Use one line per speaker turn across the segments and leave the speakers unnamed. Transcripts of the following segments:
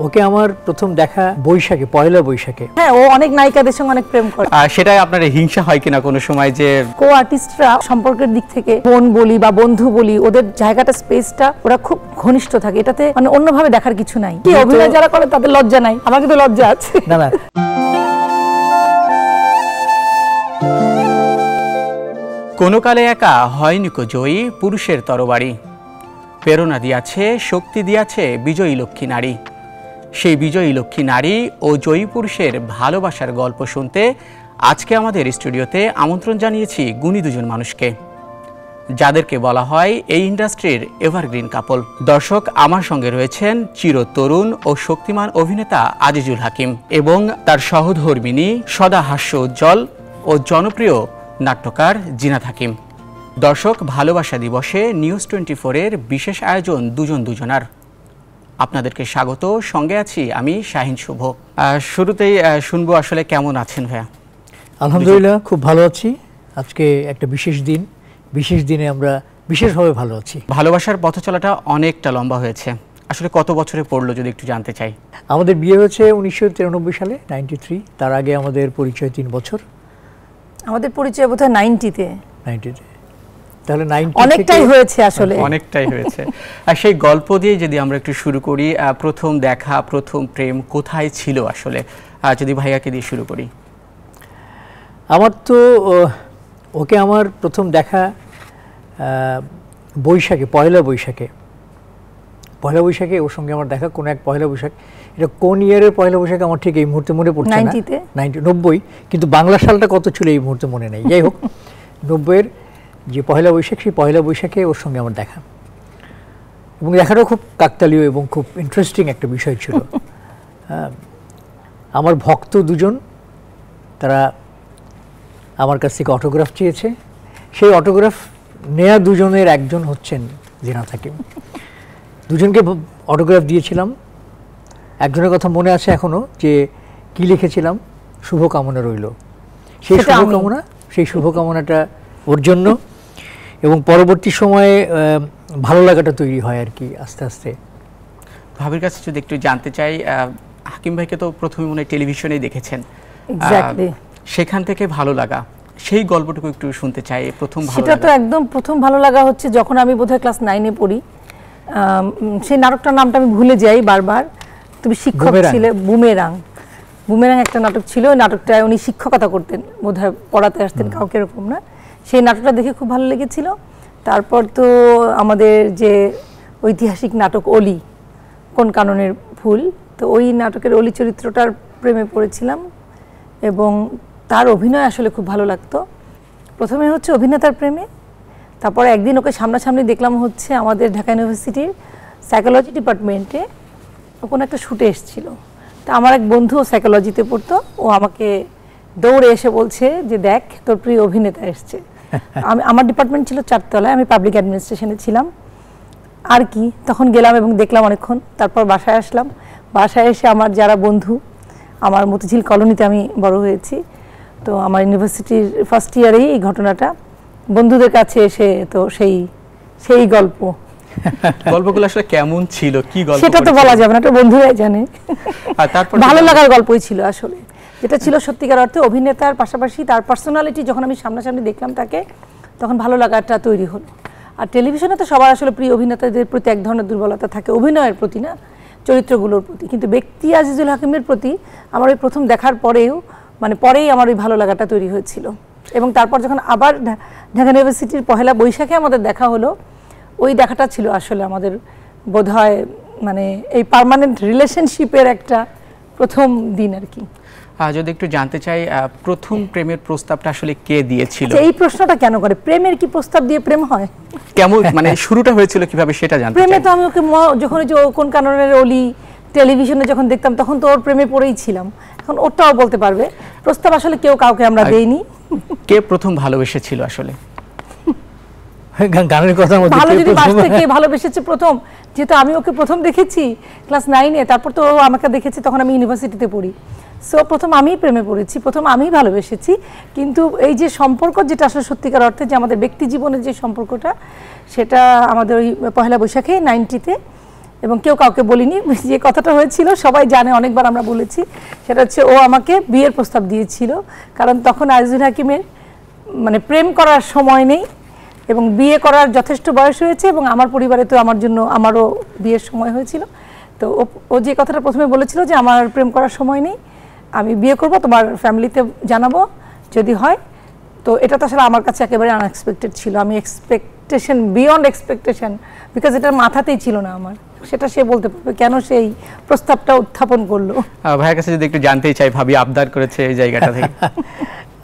ওকে আমার প্রথম দেখা বৈশাখে, পয়লা বৈশাখে।
হ্যাঁ, ও অনেক নায়িকাদের সঙ্গে অনেক প্রেম করে।
সেটাই আপনার হিংসা হয় কিনা কোনো সময় যে
কো আর্টিস্টরা সম্পর্কের দিক থেকে বোন বলি বা বন্ধু বলি, ওদের জায়গাটা স্পেসটা ওরা খুব ঘনিষ্ঠ থাকে, এটাতে মানে অন্যভাবে দেখার কিছু নাই। কি অভিনয় যারা করে তাদের লজ্জা নাই, আমার কিন্তু লজ্জা আছে।
না না,
কোনো কালে একা হয়নি কো জয়ী পুরুষের তরবারি, প্রেরণা দিয়াছে, শক্তি দিয়াছে বিজয়ী লক্ষ্মী নারী। সেই বিজয়ী লক্ষ্মী নারী ও জয়ী পুরুষের ভালোবাসার গল্প শুনতে আজকে আমাদের স্টুডিওতে আমন্ত্রণ জানিয়েছি গুণী দুজন মানুষকে, যাদেরকে বলা হয় এই ইন্ডাস্ট্রির এভারগ্রিন কাপল। দর্শক, আমার সঙ্গে রয়েছেন চিরতরুণ ও শক্তিমান অভিনেতা আজিজুল হাকিম এবং তার সহধর্মিণী সদা হাস্য উজ্জ্বল ও জনপ্রিয় নাট্যকার জিনাত হাকিম। দর্শক, ভালোবাসা দিবসে নিউজ 24-এর বিশেষ আয়োজন দুজন দুজনার। আপনাদেরকে স্বাগত, সঙ্গে আছি আমি শাহিন শুভ। শুরুতেই শুনবো আসলে কেমন আছেন ভাইয়া?
আলহামদুলিল্লাহ, খুব ভালো আছি। আজকে একটা বিশেষ দিন, বিশেষ দিনে আমরা বিশেষভাবে ভালো আছি।
ভালোবাসার পথ চলাটা অনেকটা লম্বা হয়েছে, আসলে কত বছরে পড়লো যদি একটু জানতে চাই?
আমাদের বিয়ে হয়েছে 1993 সালে, 93। তার আগে আমাদের পরিচয় 3 বছর।
আমাদের পরিচয় বোধহয় 90-তে।
তাহলে 90
অনেকটাই হয়েছে, আসলে
অনেকটাই হয়েছে। আর সেই গল্প দিয়ে যদি আমরা একটু শুরু করি, প্রথম দেখা, প্রথম প্রেম কোথায় ছিল আসলে, যদি ভাইয়াকে দিয়ে শুরু করি।
আমার তো ওকে আমার প্রথম দেখা বৈশাখে, পয়লা বৈশাখে ওর সঙ্গে আমার দেখা। কোনো এক পয়লা বৈশাখ, এটা কোন ইয়ারের পয়লা বৈশাখ আমার ঠিক এই মুহূর্তে মনে পড়ছে না। 90, কিন্তু বাংলা সালটা কত ছিল এই মুহূর্তে মনে নেই। যাই হোক, 90-এর যে পয়লা বৈশাখ, সেই পয়লা বৈশাখে ওর সঙ্গে আমার দেখা, এবং দেখাটাও খুব কাকতালীয় এবং খুব ইন্টারেস্টিং একটা বিষয় ছিল। আমার ভক্ত দুজন, তারা আমার কাছ থেকে অটোগ্রাফ চেয়েছে। সেই অটোগ্রাফ নেয়া দুজনের একজন হচ্ছেন জিনাত হাকিম। দুজনকে অটোগ্রাফ দিয়েছিলাম। একজনের কথা মনে আছে এখনো, যে কি লিখেছিলাম, শুভকামনা রইল। সেই শুভকামনাটা ওর জন্য, এবং পরবর্তী সময়ে ভালো লাগাটা তৈরি হয় আর কি, আস্তে আস্তে।
ভাবির কাছে যদি একটু জানতে চাই, হাকিম ভাইকে তো প্রথমে মনে হয় টেলিভিশনেই দেখেছেন, সেখান থেকে ভালো লাগা, সেই গল্পটুকু একটু শুনতে চাই। প্রথম ভালো
সেটা তো একদম প্রথম ভালো লাগা হচ্ছে যখন আমি বোধহয় ক্লাস 9-এ পড়ি। সেই নাটকটার নামটা আমি ভুলে যাই বারবার। তুমি শিক্ষক ছিলে, বুমেরাং একটা নাটক ছিল। ওই নাটকটায় উনি শিক্ষকতা করতেন, বোধহয় পড়াতে আসতেন কাউকে, এরকম না। সেই নাটকটা দেখে খুব ভালো লেগেছিল। তারপর তো আমাদের যে ঐতিহাসিক নাটক অলি, কোন কাননের ফুল, তো ওই নাটকের অলি চরিত্রটার প্রেমে পড়েছিলাম, এবং তার অভিনয় আসলে খুব ভালো লাগতো। প্রথমে হচ্ছে অভিনেতার প্রেমে, তারপরে একদিন ওকে সামনাসামনি দেখলাম হচ্ছে আমাদের ঢাকা ইউনিভার্সিটির সাইকোলজি ডিপার্টমেন্টে কোনো একটা শুটে এসেছিল। তা আমার এক বন্ধু সাইকোলজিতে পড়তো, ও আমাকে দৌড়ে এসে বলছে যে দেখ, তোর প্রিয় অভিনেতা এসছে। আমার ডিপার্টমেন্ট ছিল 4 তলায়, আমি পাবলিক অ্যাডমিনিস্ট্রেশনে ছিলাম আর কি। তখন গেলাম এবং দেখলাম অনেকক্ষণ, তারপর বাসায় আসলাম। বাসায় এসে আমার যারা বন্ধু, আমার মতিঝিল কলোনিতে আমি বড় হয়েছি, তো আমার ইউনিভার্সিটির ফার্স্ট ইয়ারেই এই ঘটনাটা বন্ধুদের কাছে এসে, তো সেই
গল্পগুলো আসলে কেমন ছিল, কি গল্প
সেটা তো বলা যাবে না, এটা বন্ধুরাই জানে।
তারপর
ভালো লাগার গল্পই ছিল আসলে, যেটা ছিল সত্যিকার অর্থে অভিনেতার পাশাপাশি তার পার্সোনালিটি। যখন আমি সামনাসামনি দেখলাম তাকে, তখন ভালো লাগাটা তৈরি হলো। আর টেলিভিশনে তো সবার আসলে প্রিয় অভিনেতাদের প্রতি এক ধরনের দুর্বলতা থাকে, অভিনয়ের প্রতি না, চরিত্রগুলোর প্রতি। কিন্তু ব্যক্তি আজিজুল হাকিমের প্রতি আমার ওই প্রথম দেখার পরেই আমার ওই ভালো লাগাটা তৈরি হয়েছিল। এবং তারপর যখন আবার ঢাকা ইউনিভার্সিটির পহেলা বৈশাখে আমাদের দেখা হলো, ওই দেখাটা ছিল আসলে আমাদের বোধহয় এই পার্মানেন্ট রিলেশনশিপের একটা প্রথম দিন আর কি।
যদি একটু জানতে চাই, প্রথম প্রেমের প্রস্তাবটা আসলে কে দিয়েছিল?
এই প্রশ্নটা কেন করে? প্রেমের কি প্রস্তাব দিয়ে প্রেম হয়?
কেমন শুরুটা হয়েছিল কিভাবে সেটা জানতে চাই।
প্রেমে তো আমি ওকে যখন কোন কাননের অলি টেলিভিশনে যখন দেখতাম, তখন তো ওর প্রেমে পড়েই ছিলাম। এখন ওটাও বলতে পারবে। প্রস্তাব আসলে কেউ কাউকে আমরা দেইনি।
কে প্রথম ভালোবেসেছিল আসলে?
গানের কথা
ভালো যদি বাসতে কে ভালোবেসেছে প্রথম, যেহেতু আমি ওকে প্রথম দেখেছি ক্লাস 9-এ, তারপর তো ও আমাকে দেখেছে তখন আমি ইউনিভার্সিটিতে পড়ি। সো প্রথম আমিই প্রেমে পড়েছি, প্রথম আমিই ভালোবেসেছি। কিন্তু এই যে সম্পর্ক, যেটা আসলে সত্যিকার অর্থে যে আমাদের ব্যক্তি জীবনের যে সম্পর্কটা, সেটা আমাদের ওই পহেলা বৈশাখে 90-তে এবং কেউ কাউকে বলিনি। যে কথাটা হয়েছিল সবাই জানে, অনেকবার আমরা বলেছি, সেটা হচ্ছে ও আমাকে বিয়ের প্রস্তাব দিয়েছিল, কারণ তখন আজিজুল হাকিমের মানে প্রেম করার সময় নেই এবং বিয়ে করার যথেষ্ট বয়স হয়েছে, এবং আমার পরিবারে তো আমার জন্য আমারও বিয়ের সময় হয়েছিল। তো ও যে কথাটা প্রথমে বলেছিল যে আমার প্রেম করার সময় নেই, আমি বিয়ে করব, তোমার ফ্যামিলিতে জানাবো যদি হয়। তো এটা তো আসলে আমার কাছে একেবারে আনএক্সপেক্টেড ছিল, আমি এক্সপেকটেশন বিয়ন্ড এক্সপেকটেশন, বিকজ এটা মাথাতেই ছিল না আমার। সেটা সে বলতে পারবে কেন সেই প্রস্তাবটা উত্থাপন করলো।
ভাইয়ের কাছে যদি একটু জানতেই চাই, ভাবি আবদার করেছে এই জায়গাটা থেকে।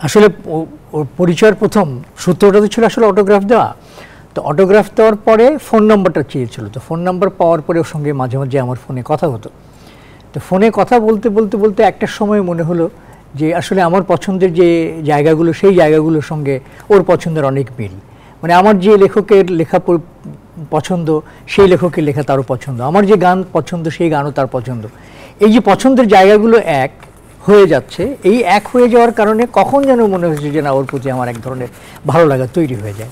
আসলে ওর পরিচয়ের প্রথম সূত্রটা তো ছিল আসলে অটোগ্রাফ দেওয়া। তো অটোগ্রাফ দেওয়ার পরে ফোন নাম্বারটা চেয়েছিল, তো ফোন নাম্বার পাওয়ার পরে ওর সঙ্গে মাঝে মাঝে আমার ফোনে কথা হতো। তো ফোনে কথা বলতে বলতে বলতে একটা সময় মনে হলো যে আসলে আমার পছন্দের যে জায়গাগুলো, সেই জায়গাগুলোর সঙ্গে ওর পছন্দের অনেক মিল। মানে আমার যে লেখকের লেখা পছন্দ, সেই লেখকের লেখা তারও পছন্দ, আমার যে গান পছন্দ সেই গানও তার পছন্দ। এই যে পছন্দের জায়গাগুলো এক হয়ে যাচ্ছে, এই এক হয়ে যাওয়ার কারণে কখন যেন মনে হয়েছে যে না, ওর প্রতি আমার এক ধরনের ভালো লাগা তৈরি হয়ে যায়।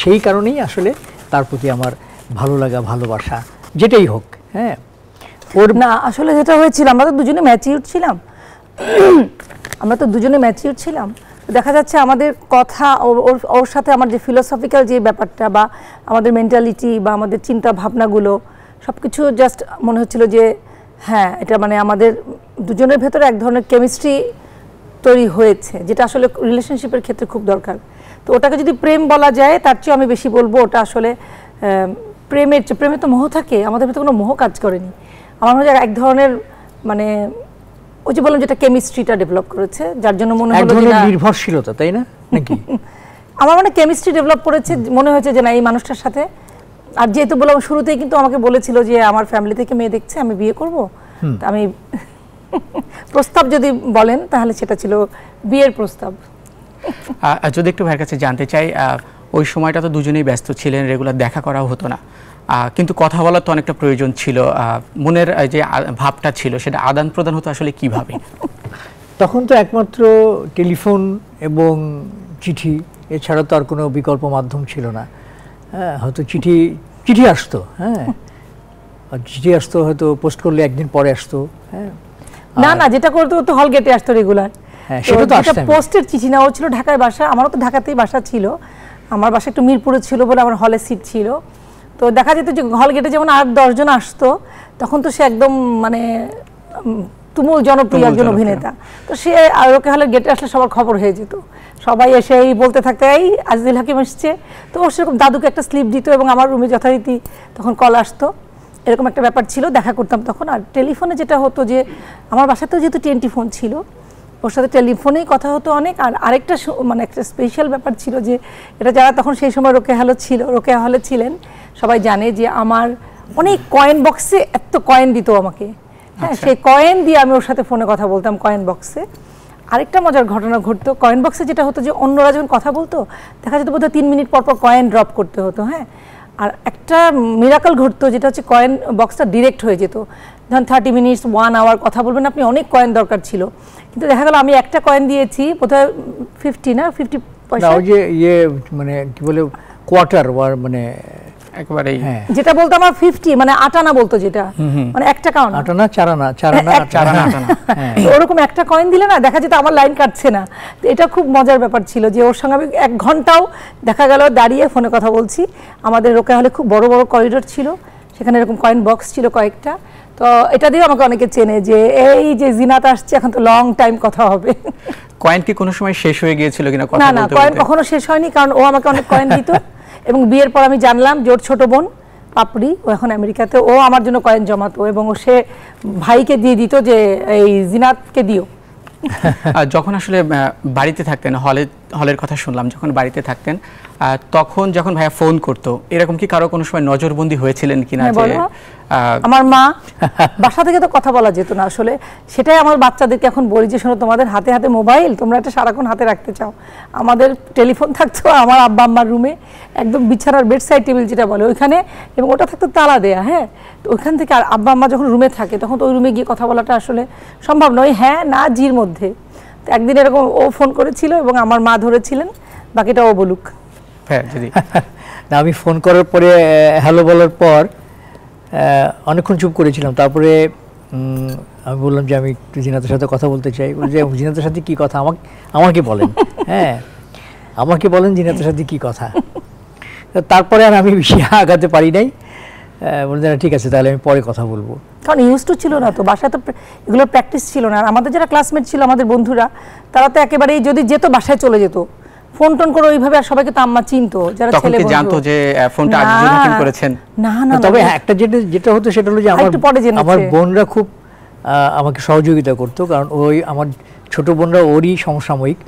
সেই কারণেই আসলে তার প্রতি আমার ভালো লাগা, ভালোবাসা যেটাই হোক। হ্যাঁ,
ওর না আসলে যেটা হয়েছিল, আমরা তো দুজনে ম্যাচিউর ছিলাম, দেখা যাচ্ছে আমাদের কথা, ওর সাথে আমার যে ফিলোসফিক্যাল যে ব্যাপারটা বা আমাদের মেন্টালিটি বা আমাদের চিন্তা ভাবনাগুলো সব কিছু জাস্ট মনে হচ্ছিল যে হ্যাঁ, এটা মানে আমাদের দুজনের ভেতরে এক ধরনের কেমিস্ট্রি তৈরি হয়েছে, যেটা আসলে রিলেশনশিপের ক্ষেত্রে খুব দরকার। তো ওটাকে যদি প্রেম বলা যায়, তার চেয়ে আমি বেশি বলবো ওটা আসলে প্রেমের চেয়ে, প্রেমে তো মোহ থাকে, আমাদের ভেতরে কোনো মোহ কাজ করেনি। আমার মনে হয় এক ধরনের মানে ওই যে বললাম যেটা কেমিস্ট্রিটা ডেভেলপ করেছে, যার জন্য মনে হলো যে
নির্ভরশীলতা, তাই না নাকি?
আমার মনে কেমিস্ট্রি ডেভেলপ করেছে, মনে হয়েছে যে না, এই মানুষটার সাথে। আর যেহেতু বললাম শুরুতেই কিন্তু আমাকে বলেছিল যে আমার ফ্যামিলি থেকে মেয়ে দেখছে, আমি বিয়ে করব, আমি প্রস্তাব যদি বলেন তাহলে সেটা ছিল বিয়ের প্রস্তাব।
যদি একটু ভাইয়ের কাছে জানতে চাই, ওই সময়টা তো দুজনেই ব্যস্ত ছিলেন, রেগুলার দেখা করাও হতো না, কিন্তু কথা বলার তো অনেকটা প্রয়োজন ছিল, মনের যে ভাবটা ছিল সেটা আদান প্রদান হতো আসলে কিভাবে?
তখন তো একমাত্র টেলিফোন এবং চিঠি, এছাড়া তো আর কোনো বিকল্প মাধ্যম ছিল না। হ্যাঁ, হয়তো চিঠি আসতো, হ্যাঁ, চিঠি আসতো, হয়তো পোস্ট করলে একদিন পরে আসতো। হ্যাঁ,
না যেটা করতো তো হল গেটে আসতো রেগুলার।
হ্যাঁ, সেটা তো আসতো।
পোস্টের চিঠি না, ও ছিল ঢাকায় বাসা, আমারও তো ঢাকাতেই বাসা ছিল, আমার বাসা একটু মিরপুরে ছিল বলে আমার হলে সিট ছিল। তো দেখা যেত যে হল গেটে যেমন 8-10 জন আসতো, তখন তো সে একদম মানে তুমুল জনপ্রিয় একজন অভিনেতা। তো সে রোকেয়া হলের গেটে আসলে সবার খবর হয়ে যেত, সবাই এসে বলতে থাকতো এই আজিজুল হাকিম এসছে। তো ও সেরকম দাদুকে একটা স্লিপ দিত এবং আমার রুমে যথারীতি তখন কল আসতো, এরকম একটা ব্যাপার ছিল, দেখা করতাম তখন। আর টেলিফোনে যেটা হতো যে আমার বাসাতেও যেহেতু TNT ফোন ছিল, ওর সাথে টেলিফোনেই কথা হতো অনেক। আর আরেকটা মানে একটা স্পেশাল ব্যাপার ছিল যে এটা যারা তখন সেই সময় রোকেয়া হলে ছিলেন সবাই জানে যে আমার অনেক কয়েন বক্সে এত কয়েন দিত আমাকে। হ্যাঁ, সেই কয়েন দিয়ে আমি ওর সাথে ফোনে কথা বলতাম কয়েন বক্সে। আরেকটা মজার ঘটনা ঘটতো কয়েন বক্সে, যেটা হতো যে অন্যরা যখন কথা বলতো দেখা যেত বোধহয় 3 মিনিট পর পর কয়েন ড্রপ করতে হতো। হ্যাঁ, আর একটা মিরাকল ঘটতো, যেটা হচ্ছে কয়েন বক্সটা ডিরেক্ট হয়ে যেত। ধরুন 30 মিনিটস 1 আওয়ার কথা বলবেন আপনি, অনেক কয়েন দরকার ছিল, কিন্তু দেখা গেল আমি একটা কয়েন দিয়েছি বোধহয় 50 পয়সা,
ওই যে মানে কি বলে কোয়ার্টার, মানে
একেবারেই
যেটা বলতো আমার 50 মানে আটানা বলতো, যেটা মানে একটা কাউন্ট
আটানা চারানা
ওরকম একটা কয়েন দিলে না দেখা যেত আমার লাইন কাটছে না। তো এটা খুব মজার ব্যাপার ছিল যে ওর সঙ্গে আমি 1 ঘন্টাও দেখা গেল দাঁড়িয়ে ফোনে কথা বলছি। আমাদের রোকেয়া হলে খুব বড় বড় করিডোর ছিল, সেখানে এরকম কয়েন বক্স ছিল কয়েকটা। তো এটা দিয়ে আমাকে অনেকে চেনে যে এই যে জিনাত আসছে, এখন তো লং টাইম কথা হবে।
কয়েন কি কোনো সময় শেষ হয়ে গিয়েছিল কিনা?
না, কয়েন কখনো শেষ হয়নি, কারণ ও আমাকে অনেক কয়েন দিত। এবং বিয়ের পর আমি জানলাম যে ওর ছোট বোন পাপড়ি, ও এখন আমেরিকাতে, ও আমার জন্য কয়েন জমাতো এবং সে ভাইকে দিয়ে দিত যে এই জিনাতকে দিও।
যখন আসলে বাড়িতে থাকতেন, হলের কথা শুনলাম, যখন বাড়িতে থাকতেন তখন যখন ভাইয়া ফোন করতো, এরকম কি কারো কোনো সময় নজরবন্দি হয়েছিলেন কিনা?
আমার মা বাসা থেকে তো কথা বলা যেত না আসলে, সেটাই আমার বাচ্চাদেরকে এখন বলি যে শোনো, তোমাদের হাতে হাতে মোবাইল, তোমরা এটা সারাক্ষণ হাতে রাখতে চাও। আমাদের টেলিফোন থাকতো আমার আব্বা আম্মার রুমে, একদম বিছানার বেডসাইড টেবিল যেটা বলে ওইখানে, এবং ওটা থাকতো তালা দেয়া। হ্যাঁ, তো ওইখান থেকে আর আব্বা আম্মা যখন রুমে থাকে তখন তো ওই রুমে গিয়ে কথা বলাটা আসলে সম্ভব নয়, হ্যাঁ না জির মধ্যে। তো একদিন এরকম ও ফোন করেছিল এবং আমার মা ধরেছিলেন, বাকিটা ও বলুক।
আমি ফোন করার পরে হ্যালো বলার পর অনেকক্ষণ চুপ করেছিলাম। তারপরে আমি বললাম যে আমি একটু জিনাতের সাথে কথা বলতে চাই। যে জিনাতের সাথে কি কথা, আমাকে বলেন। হ্যাঁ, আমাকে বলেন জিনাতের সাথে কি কথা। তারপরে আর আমি বেশি আগাতে পারি নাই। বললেন ঠিক আছে, তাহলে আমি পরে কথা বলবো।
কারণ ইউজ টু ছিল না তো, বাসায় তো এগুলোর প্র্যাকটিস ছিল না। আর আমাদের যারা ক্লাসমেট ছিল, আমাদের বন্ধুরা, তারা তো একেবারেই যদি যেত বাসায় চলে যেত, ফোন টোন করে ওইভাবে। আর সবাইকে তো আম্মা চিনতো, যারা ছেলে বন্ধু
জানতো যে ফোনটা আজিজুল হাকিম করেছেন।
না না,
তবে একটা যেটা হতো সেটা হলো যে আমার বোনরা খুব আমাকে সহযোগিতা করতো, কারণ ওই আমার ছোট বোনরা ওরই সমসাময়িক।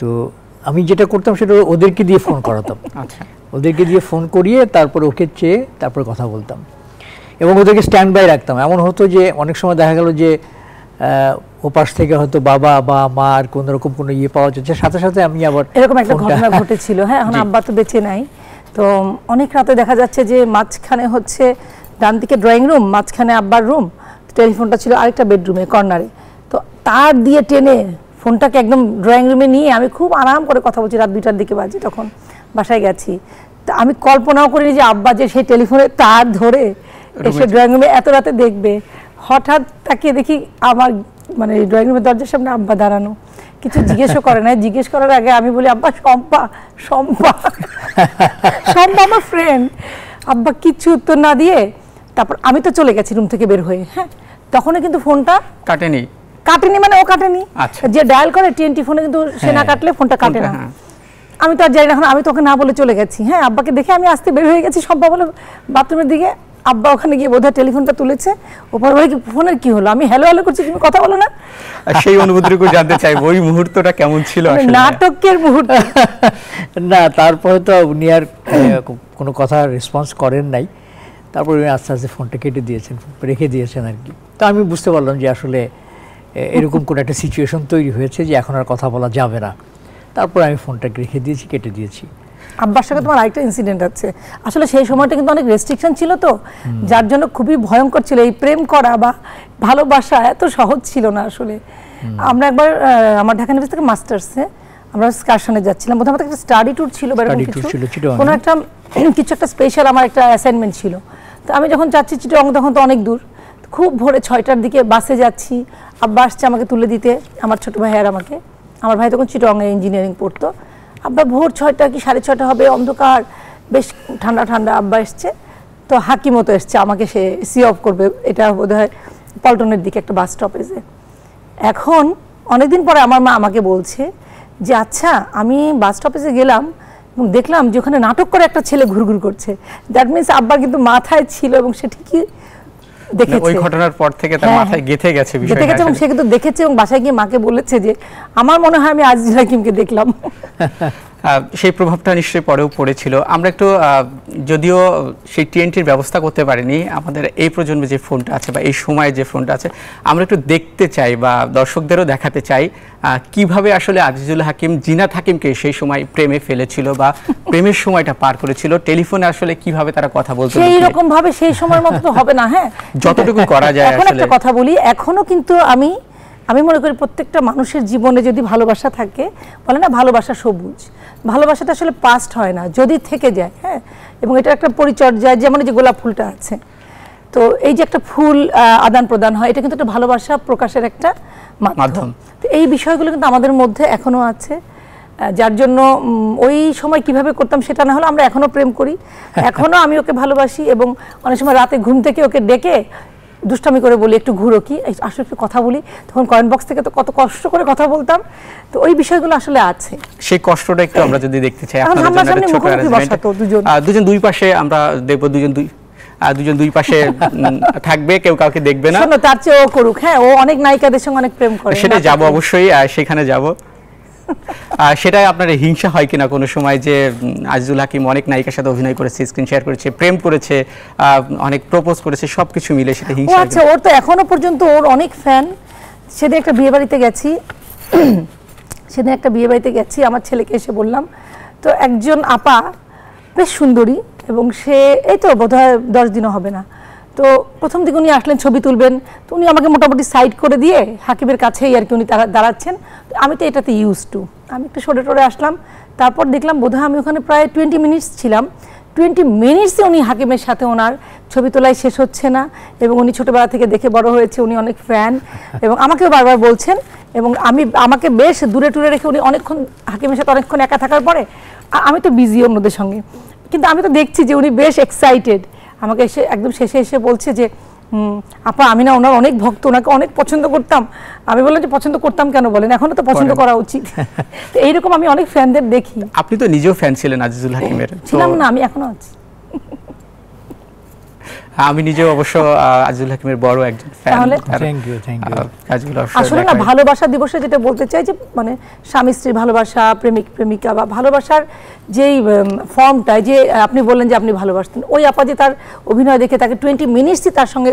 তো আমি যেটা করতাম সেটা ওদেরকে দিয়ে ফোন করাতাম।
আচ্ছা,
ওদেরকে দিয়ে ফোন করিয়ে তারপরে ওকে চেয়ে তারপরে কথা বলতাম এবং ওদেরকে স্ট্যান্ড বাই রাখতাম। এমন হতো যে অনেক সময় দেখা গেল যে ওপাশ থেকে হয়তো বাবা বা মা আর কোনো রকম কোনো ইয়ে পাওয়া যাচ্ছে, সাথে সাথে আমি আবার
এরকম একটা ঘটনা ঘটেছিল। হ্যাঁ, এখন আব্বা তো বেঁচে নাই। তো অনেক রাতে দেখা যাচ্ছে যে মাঝখানে হচ্ছে ডান দিকে ড্রয়িং রুম, মাঝখানে আব্বার রুম, টেলিফোনটা ছিল আরেকটা বেডরুমে কর্নারে। তো তার দিয়ে টেনে ফোনটাকে একদম ড্রয়িং রুমে নিয়ে আমি খুব আরাম করে কথা বলছি। রাত 2টার দিকে বাজে, তখন বাসায় গেছি। তা আমি কল্পনাও করিনি যে আব্বা যে সেই টেলিফোনে তার ধরে এসে ড্রয়িং রুমে এত রাতে দেখবে। হঠাৎ তাকিয়ে দেখি আমার মানে ড্রয়িং রুমের দরজার সামনে আব্বা দাঁড়ানো, কিছু জিজ্ঞেসও করে নাই। জিজ্ঞেস করার আগে আমি বলি, আব্বা শম্পা শম্পা শম্পা আমার ফ্রেন্ড। আব্বা কিচ্ছু উত্তর না দিয়ে তারপর আমি তো চলে গেছি রুম থেকে বের হয়ে। হ্যাঁ, তখনও কিন্তু ফোনটা কাটেনি, মানে ও কাটেনি। যে ডায়াল করে টিএনটি ফোনে কিন্তু সে না কাটলে ফোনটা কাটে না। আমি তো আর জানি না, আমি তোকে না বলে চলে গেছি। হ্যাঁ, আব্বাকে দেখে আমি আসতে বের হয়ে গেছি শম্পা বলে বাথরুমের দিকে। আব্বা ওখানে গিয়ে বোধহয় টেলিফোনটা তুলেছে। ওপর বলে কি ফোনের কি হলো, আমি হ্যালো হ্যালো করছি, তুমি কথা বলো না।
সেই অনুভূতিটুকু জানতে চাই, ওই মুহূর্তটা কেমন ছিল আসলে?
নাটকের মুহূর্ত।
না, তারপরে তো উনি আর কোনো কথা রেসপন্স করেন নাই। তারপরে উনি আস্তে আস্তে ফোনটা কেটে দিয়েছেন, রেখে দিয়েছেন আর কি। তো আমি বুঝতে পারলাম যে আসলে এরকম কোনো একটা সিচুয়েশন তৈরি হয়েছে যে এখন আর কথা বলা যাবে না। তারপর আমি ফোনটাকে রেখে দিয়েছি, কেটে দিয়েছি।
আব্বার সাথে তোমার আরেকটা ইনসিডেন্ট আছে। আসলে সেই সময়টা কিন্তু অনেক রেস্ট্রিকশন ছিল, তো যার জন্য খুবই ভয়ঙ্কর ছিল। এই প্রেম করা বা ভালোবাসা এত সহজ ছিল না আসলে। আমরা একবার আমার ঢাকা ইউনিভার্সিটি থেকে মাস্টার্সে আমরা এক্সকারশনে যাচ্ছিলাম। প্রথমত একটা স্টাডি ট্যুর ছিল, কোনো একটা কিছু একটা স্পেশাল আমার একটা অ্যাসাইনমেন্ট ছিল। তো আমি যখন যাচ্ছি চিটং, তখন তো অনেক দূর, খুব ভোরে 6টার দিকে বাসে যাচ্ছি। আব্বা আসছে আমাকে তুলে দিতে, আমার ছোট ভাই আর আমাকে। আমার ভাই তখন চিটংয়ে ইঞ্জিনিয়ারিং পড়তো। আব্বা ভোর 6টা কি 6:30 হবে, অন্ধকার, বেশ ঠান্ডা ঠান্ডা। আব্বা এসছে, তো হাকিমও তো এসছে, আমাকে সে সি অফ করবে। এটা বোধহয় পল্টনের দিকে একটা বাস স্টপেজে। এখন অনেকদিন পরে আমার মা আমাকে বলছে যে আচ্ছা, আমি বাস স্টপেজে গেলাম এবং দেখলাম যে ওখানে নাটক করে একটা ছেলে ঘুরঘুর করছে। দ্যাট মিনস আব্বার কিন্তু মাথায় ছিল এবং সে ঠিকই দেখেছে।
ওই ঘটনার পর থেকে তার মাথায় গেঁথে গেছে বিষয়টা।
গেঁথে গেছে এবং সে কিন্তু দেখেছে এবং বাসায় গিয়ে মাকে বলেছে যে আমার মনে হয় আমি আজিজুল হাকিমকে দেখলাম।
সেই প্রভাবটা নিশ্চয়ই পরেও পড়েছিল। আমরা একটু যদিও সেই টিএনটির ব্যবস্থা করতে পারিনি, আমাদের এই প্রজন্মে যে ফোনটা আছে বা এই সময়ে যে ফোনটা আছে, আমরা একটু দেখতে চাই বা দর্শকদেরও দেখাতে চাই কিভাবে আসলে আজিজুল হাকিম জিনাত হাকিমকে সেই সময় প্রেমে ফেলেছিল বা প্রেমের সময়টা পার করেছিল। টেলিফোনে আসলে কিভাবে তারা কথা বলতো
সেই রকম ভাবে, সেই সময়ের মতো তো হবে না। হ্যাঁ,
যতটুকু করা যায়।
এখন একটা কথা বলি, এখনো কিন্তু আমি মনে করি প্রত্যেকটা মানুষের জীবনে যদি ভালোবাসা থাকে, বলে না ভালোবাসা সবুজ, ভালোবাসাটা আসলে পাস্ট হয় না, যদি থেকে যায়। হ্যাঁ, এবং এটা একটা পরিচর্যা, যেমন এই যে গোলাপ ফুলটা আছে, তো এই যে একটা ফুল আদান প্রদান হয়, এটা কিন্তু একটা ভালোবাসা প্রকাশের একটা মাধ্যম। তো এই বিষয়গুলো কিন্তু আমাদের মধ্যে এখনো আছে, যার জন্য ওই সময় কিভাবে করতাম সেটা না হলে আমরা এখনো প্রেম করি, এখনো আমি ওকে ভালোবাসি। এবং অনেক সময় রাতে ঘুম থেকে ওকে ডেকে দুষ্টামি করে বলি একটু ঘুরো, কি আসলে একটু কথা বলি। তখন কয়েন বক্স থেকে তো কত কষ্ট করে কথা বলতাম। তো ওই বিষয়গুলো আসলে আছে,
সেই কষ্টটা একটু আমরা যদি দেখতে চাই। দুজন দুই পাশে আমরা দেখবো, দুজন দুই পাশে থাকবে, কেউ কাউকে দেখবে না।
তার চেয়ে ও করুক। হ্যাঁ, ও অনেক নায়িকাদের সঙ্গে অনেক প্রেম করে,
সেটা যাবো অবশ্যই, সেখানে যাব। সেটাই আপনার হিংসা হয় কিনা কোনো সময় যে আজিজুল হাকিম অনেক নায়িকার সাথে অভিনয় করেছে, স্ক্রিন শেয়ার করেছে, প্রেম করেছে, অনেক প্রপোজ করেছে, সবকিছু মিলে সেটা হিংসা?
আচ্ছা, ওর তো এখনো পর্যন্ত ওর অনেক ফ্যান। সেদিন একটা বিয়ে বাড়িতে গেছি, আমার ছেলেকে এসে বললাম, তো একজন আপা বেশ সুন্দরী এবং সে এই তো বোধহয় 10 দিনও হবে না। তো প্রথম দিকে উনি আসলেন, ছবি তুলবেন, তো উনি আমাকে মোটামুটি সাইড করে দিয়ে হাকিমের কাছেই আর কি উনি দাঁড়াচ্ছেন। আমি তো এটাতে ইউজ টু, আমি একটু সরে টরে আসলাম। তারপর দেখলাম বোধহয় আমি ওখানে প্রায় 20 মিনিটস ছিলাম। 20 মিনিটসে উনি হাকিমের সাথে ওনার ছবি তোলাই শেষ হচ্ছে না, এবং উনি ছোটবেলা থেকে দেখে বড় হয়েছে, উনি অনেক ফ্যান, এবং আমাকেও বারবার বলছেন, এবং আমাকে বেশ দূরে টুরে রেখে উনি অনেকক্ষণ হাকিমের সাথে অনেকক্ষণ একা থাকার পরে, আমি তো বিজি অন্যদের সঙ্গে, কিন্তু আমি তো দেখছি যে উনি বেশ এক্সাইটেড। আমাকে এসে একদম শেষে এসে বলছে যে আপা আমি না ওনার অনেক ভক্ত, ওনাকে অনেক পছন্দ করতাম। আমি বললাম যে পছন্দ করতাম কেন বলেন, এখনো তো পছন্দ করা উচিত। তো এইরকম আমি অনেক ফ্যানদের দেখি।
আপনি তো নিজেও ফ্যান ছিলেন আজিজুল হাকিমের।
ছিলাম না, আমি এখনো আছি।
আমি নিজেও অবশ্য আজিজুল হাকিমের বড় একজন ফ্যান।
থ্যাংক ইউ
আসলে না ভালোবাসা দিবসে যেটা বলতে চাই যে মানে স্বামী স্ত্রীর ভালোবাসা, প্রেমিক প্রেমিকা বা ভালোবাসার যেই ফর্মটা, যে আপনি বললেন যে আপনি ভালোবাসতেন, ওই আপা যে তার অভিনয় দেখে তাকে 20 মিনিটসই তার সঙ্গে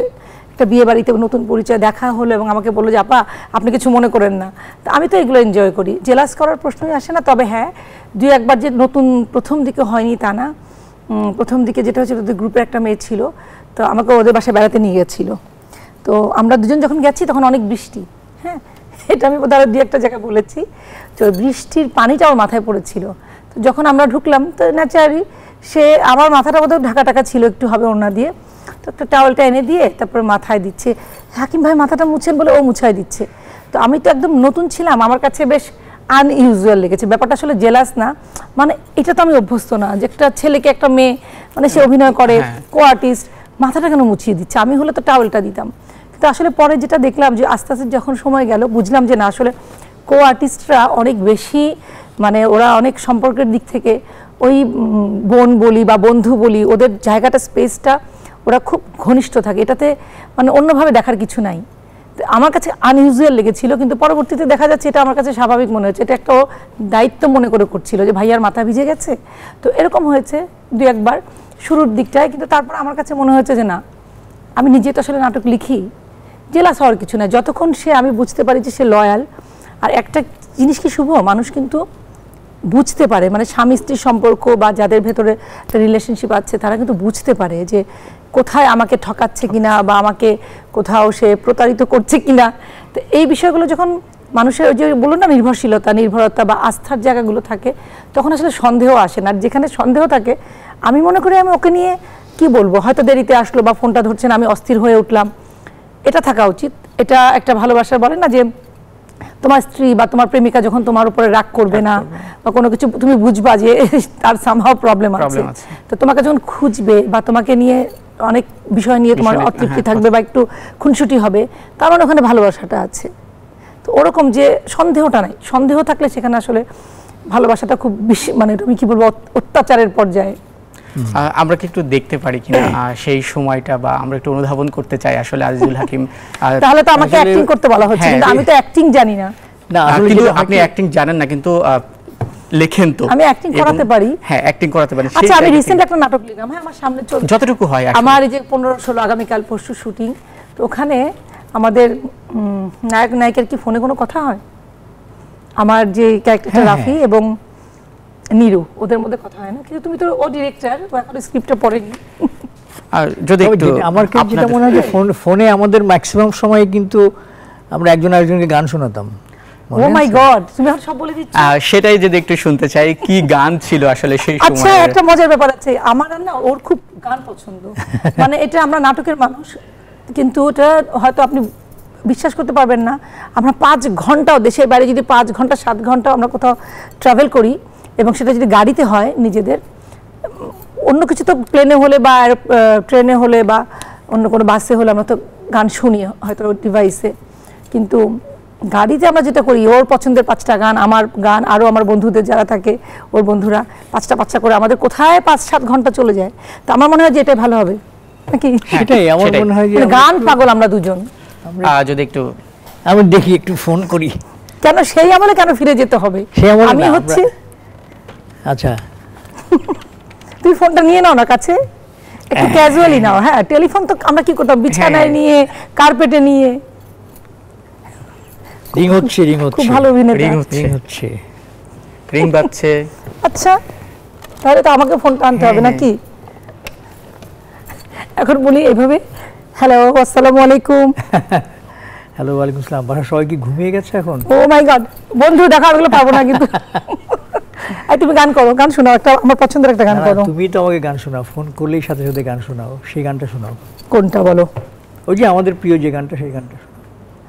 একটা বিয়ে বাড়িতে নতুন পরিচয় দেখা হলো, এবং আমাকে বললো যে আপা আপনি কিছু মনে করেন না। তো আমি তো এগুলো এনজয় করি, জেলাস করার প্রশ্নই আসে না। তবে হ্যাঁ, দুই একবার যে নতুন প্রথম দিকে হয়নি তা না। প্রথম দিকে যেটা হচ্ছে, ওদের গ্রুপে একটা মেয়ে ছিল, তো আমাকে ওদের বাসায় বেড়াতে নিয়ে গেছিল। তো আমরা দুজন যখন গেছি তখন অনেক বৃষ্টি, হ্যাঁ এটা আমি বোধহয় দু একটা জায়গায় বলেছি। তো বৃষ্টির পানিটা ওর মাথায় পড়েছিল। তো যখন আমরা ঢুকলাম, তো ন্যাচারালি সে আমার মাথাটা বোধহয় ঢাকা টাকা ছিল একটু হবে ওড়না দিয়ে, তো একটা টাওয়েলটা এনে দিয়ে তারপরে মাথায় দিচ্ছে। হাকিম ভাই মাথাটা মুছেন বলে ও মুছাই দিচ্ছে। তো আমি তো একদম নতুন ছিলাম, আমার কাছে বেশ আনইউজুয়াল লেগেছে ব্যাপারটা। আসলে জেলাস না, মানে এটা তো আমি অভ্যস্ত না যে একটা ছেলেকে একটা মেয়ে মানে সে অভিনয় করে, কো আর্টিস্ট, মাথাটা কেন মুছিয়ে দিচ্ছে। আমি হলে তো টাওয়েলটা দিতাম। কিন্তু আসলে পরে যেটা দেখলাম যে আস্তে আস্তে যখন সময় গেল, বুঝলাম যে না আসলে কো আর্টিস্টরা অনেক বেশি, মানে ওরা অনেক সম্পর্কের দিক থেকে ওই বোন বলি বা বন্ধু বলি, ওদের জায়গাটা স্পেসটা ওরা খুব ঘনিষ্ঠ থাকে, এটাতে মানে অন্যভাবে দেখার কিছু নাই। আমার কাছে আনইউজুয়াল লেগেছিল, কিন্তু পরবর্তীতে দেখা যাচ্ছে এটা আমার কাছে স্বাভাবিক মনে হচ্ছে, এটা একটা দায়িত্ব মনে করে করছিল যে ভাইয়ার মাথা ভিজে গেছে। তো এরকম হয়েছে দু একবার শুরুর দিকটায়, কিন্তু তারপর আমার কাছে মনে হয়েছে যে না, আমি নিজে তো আসলে নাটক লিখি, জেলাস হওয়ার কিছু না, যতক্ষণ সে আমি বুঝতে পারি যে সে লয়াল। আর একটা জিনিস কি শুভ, মানুষ কিন্তু বুঝতে পারে, মানে স্বামী স্ত্রীর সম্পর্ক বা যাদের ভেতরে একটা রিলেশনশিপ আছে তারা কিন্তু বুঝতে পারে যে কোথায় আমাকে ঠকাচ্ছে কিনা বা আমাকে কোথাও সে প্রতারিত করছে কিনা। তো এই বিষয়গুলো যখন মানুষের ওই যে বলুন না নির্ভরশীলতা, নির্ভরতা বা আস্থার জায়গাগুলো থাকে, তখন আসলে সন্দেহ আসে না। আর যেখানে সন্দেহ থাকে, আমি মনে করি আমি ওকে নিয়ে কি বলবো, হয়তো দেরিতে আসলো বা ফোনটা ধরছে না, আমি অস্থির হয়ে উঠলাম, এটা থাকা উচিত। এটা একটা ভালোবাসার বলে না যে তোমার স্ত্রী বা তোমার প্রেমিকা যখন তোমার উপরে রাগ করবে না বা কোনো কিছু, তুমি বুঝবা যে তার সামহাও প্রবলেম আছে, তো তোমাকে যখন খুঁজবে বা তোমাকে নিয়ে অনেক বিষয় নিয়ে তোমার অতৃপ্তি থাকবে বা একটু খুনসুটি হবে, তার মানে ওখানে ভালোবাসাটা আছে। তো ওরকম যে সন্দেহটা নাই, সন্দেহ থাকলে সেখানে আসলে ভালোবাসাটা খুব বেশি, মানে তুমি কি বলবো, অত্যাচারের পর্যায়ে।
আমরা কি একটু দেখতে পারি কিনা সেই সময়টা, বা আমরা একটু অনুধাবন করতে চাই আসলে আজিজুল হাকিম।
তাহলে তো আমাকে অ্যাক্টিং করতে বলা হচ্ছে, কিন্তু আমি তো অ্যাক্টিং জানি না।
কিন্তু আপনি অ্যাক্টিং জানেন না, কিন্তু লেখেন তো।
আমি অ্যাক্টিং করাতে পারি।
হ্যাঁ, অ্যাক্টিং করাতে পারি।
আচ্ছা, আমি রিসেন্ট একটা নাটক লিখলাম, হ্যাঁ আমার সামনে চলছে,
যতটুকু হয়
আমার এই যে 15-16 আগামীকাল পরশু শুটিং। তো ওখানে আমাদের নায়ক নায়িকার কি ফোনে কোনো কথা হয়? আমার যে ক্যারেক্টারটা রাফি এবং নীরু, ওদের মধ্যে কথা হয় না। কিন্তু তুমি তো ও ডিরেক্টর, এখন স্ক্রিপ্টটা পড়েনি।
আর যদি একটু
আমার যেটা মনে হয় যে ফোনে আমাদের ম্যাক্সিমাম সময় কিন্তু আমরা একজন আরেকজনকে গান শোনাতাম।
ও মাই গড, তুমি এখন সব বলে দিচ্ছ।
সেটাই যদি একটু শুনতে চাই, কি গান ছিল আসলে সেই সময়।
আচ্ছা, একটা মজার ব্যাপার আছে, আমার না ওর খুব গান পছন্দ। মানে এটা আমরা নাটকের মানুষ, কিন্তু এটা হয়তো আপনি বিশ্বাস করতে পারবেন না, আমরা 5 ঘন্টাও দেশের বাইরে যদি 5 ঘন্টা 7 ঘন্টা আমরা কোথাও ট্রাভেল করি, এবং সেটা যদি গাড়িতে হয় নিজেদের, অন্য কিছু তো প্লেনে হলে বা ট্রেনে হলে বা অন্য কোনো বাসে হলে আমরা তো গান শুনি হয়তো ডিভাইসে, কিন্তু গাড়িতে আমরা যেটা করি, ওর পছন্দের 5টা গান, আমার গান, আরও আমার বন্ধুদের যারা থাকে ওর বন্ধুরা 5টা করে, আমাদের কোথায় 5-7 ঘন্টা চলে যায়। তো আমার মনে হয় যে এটাই ভালো হবে নাকি?
সেটাই আমার মনে হয় যে
গান পাগল আমরা দুজন।
যদি একটু
আমি দেখি, একটু ফোন করি।
কেন সেই আমলে কেন ফিরে যেতে হবে? আমি হচ্ছে,
আচ্ছা
তুই ফোনটা নিয়ে নাও না কাছে, একটু ক্যাজুয়ালি নাও। হ্যাঁ, টেলিফোন তো আমরা কি করতাম, বিছানায় নিয়ে, কার্পেটে নিয়ে।
রিং হচ্ছে,
খুব ভালো অভিনেতা।
রিং বাজছে।
আচ্ছা, তাহলে তো আমাকে ফোনটা আনতে হবে নাকি? এখন বলি এইভাবে, হ্যালো, আসসালামু আলাইকুম।
হ্যালো, ওয়ালাইকুম আসসালাম। বাসা সবাই কি ঘুমিয়ে গেছে এখন?
ও মাই গড, বন্ধু দেখা ওগুলো পাবো না কিন্তু। এই তুমি গান করো, গান শোনাও, একটা আমার পছন্দের একটা গান করো।
তুমি তো আমাকে গান শোনাও, ফোন করলেই সাথে সাথে গান শোনাও, সেই গানটা শোনাও।
কোনটা বলো?
ওই যে আমাদের প্রিয় যে গানটা, সেই গানটা।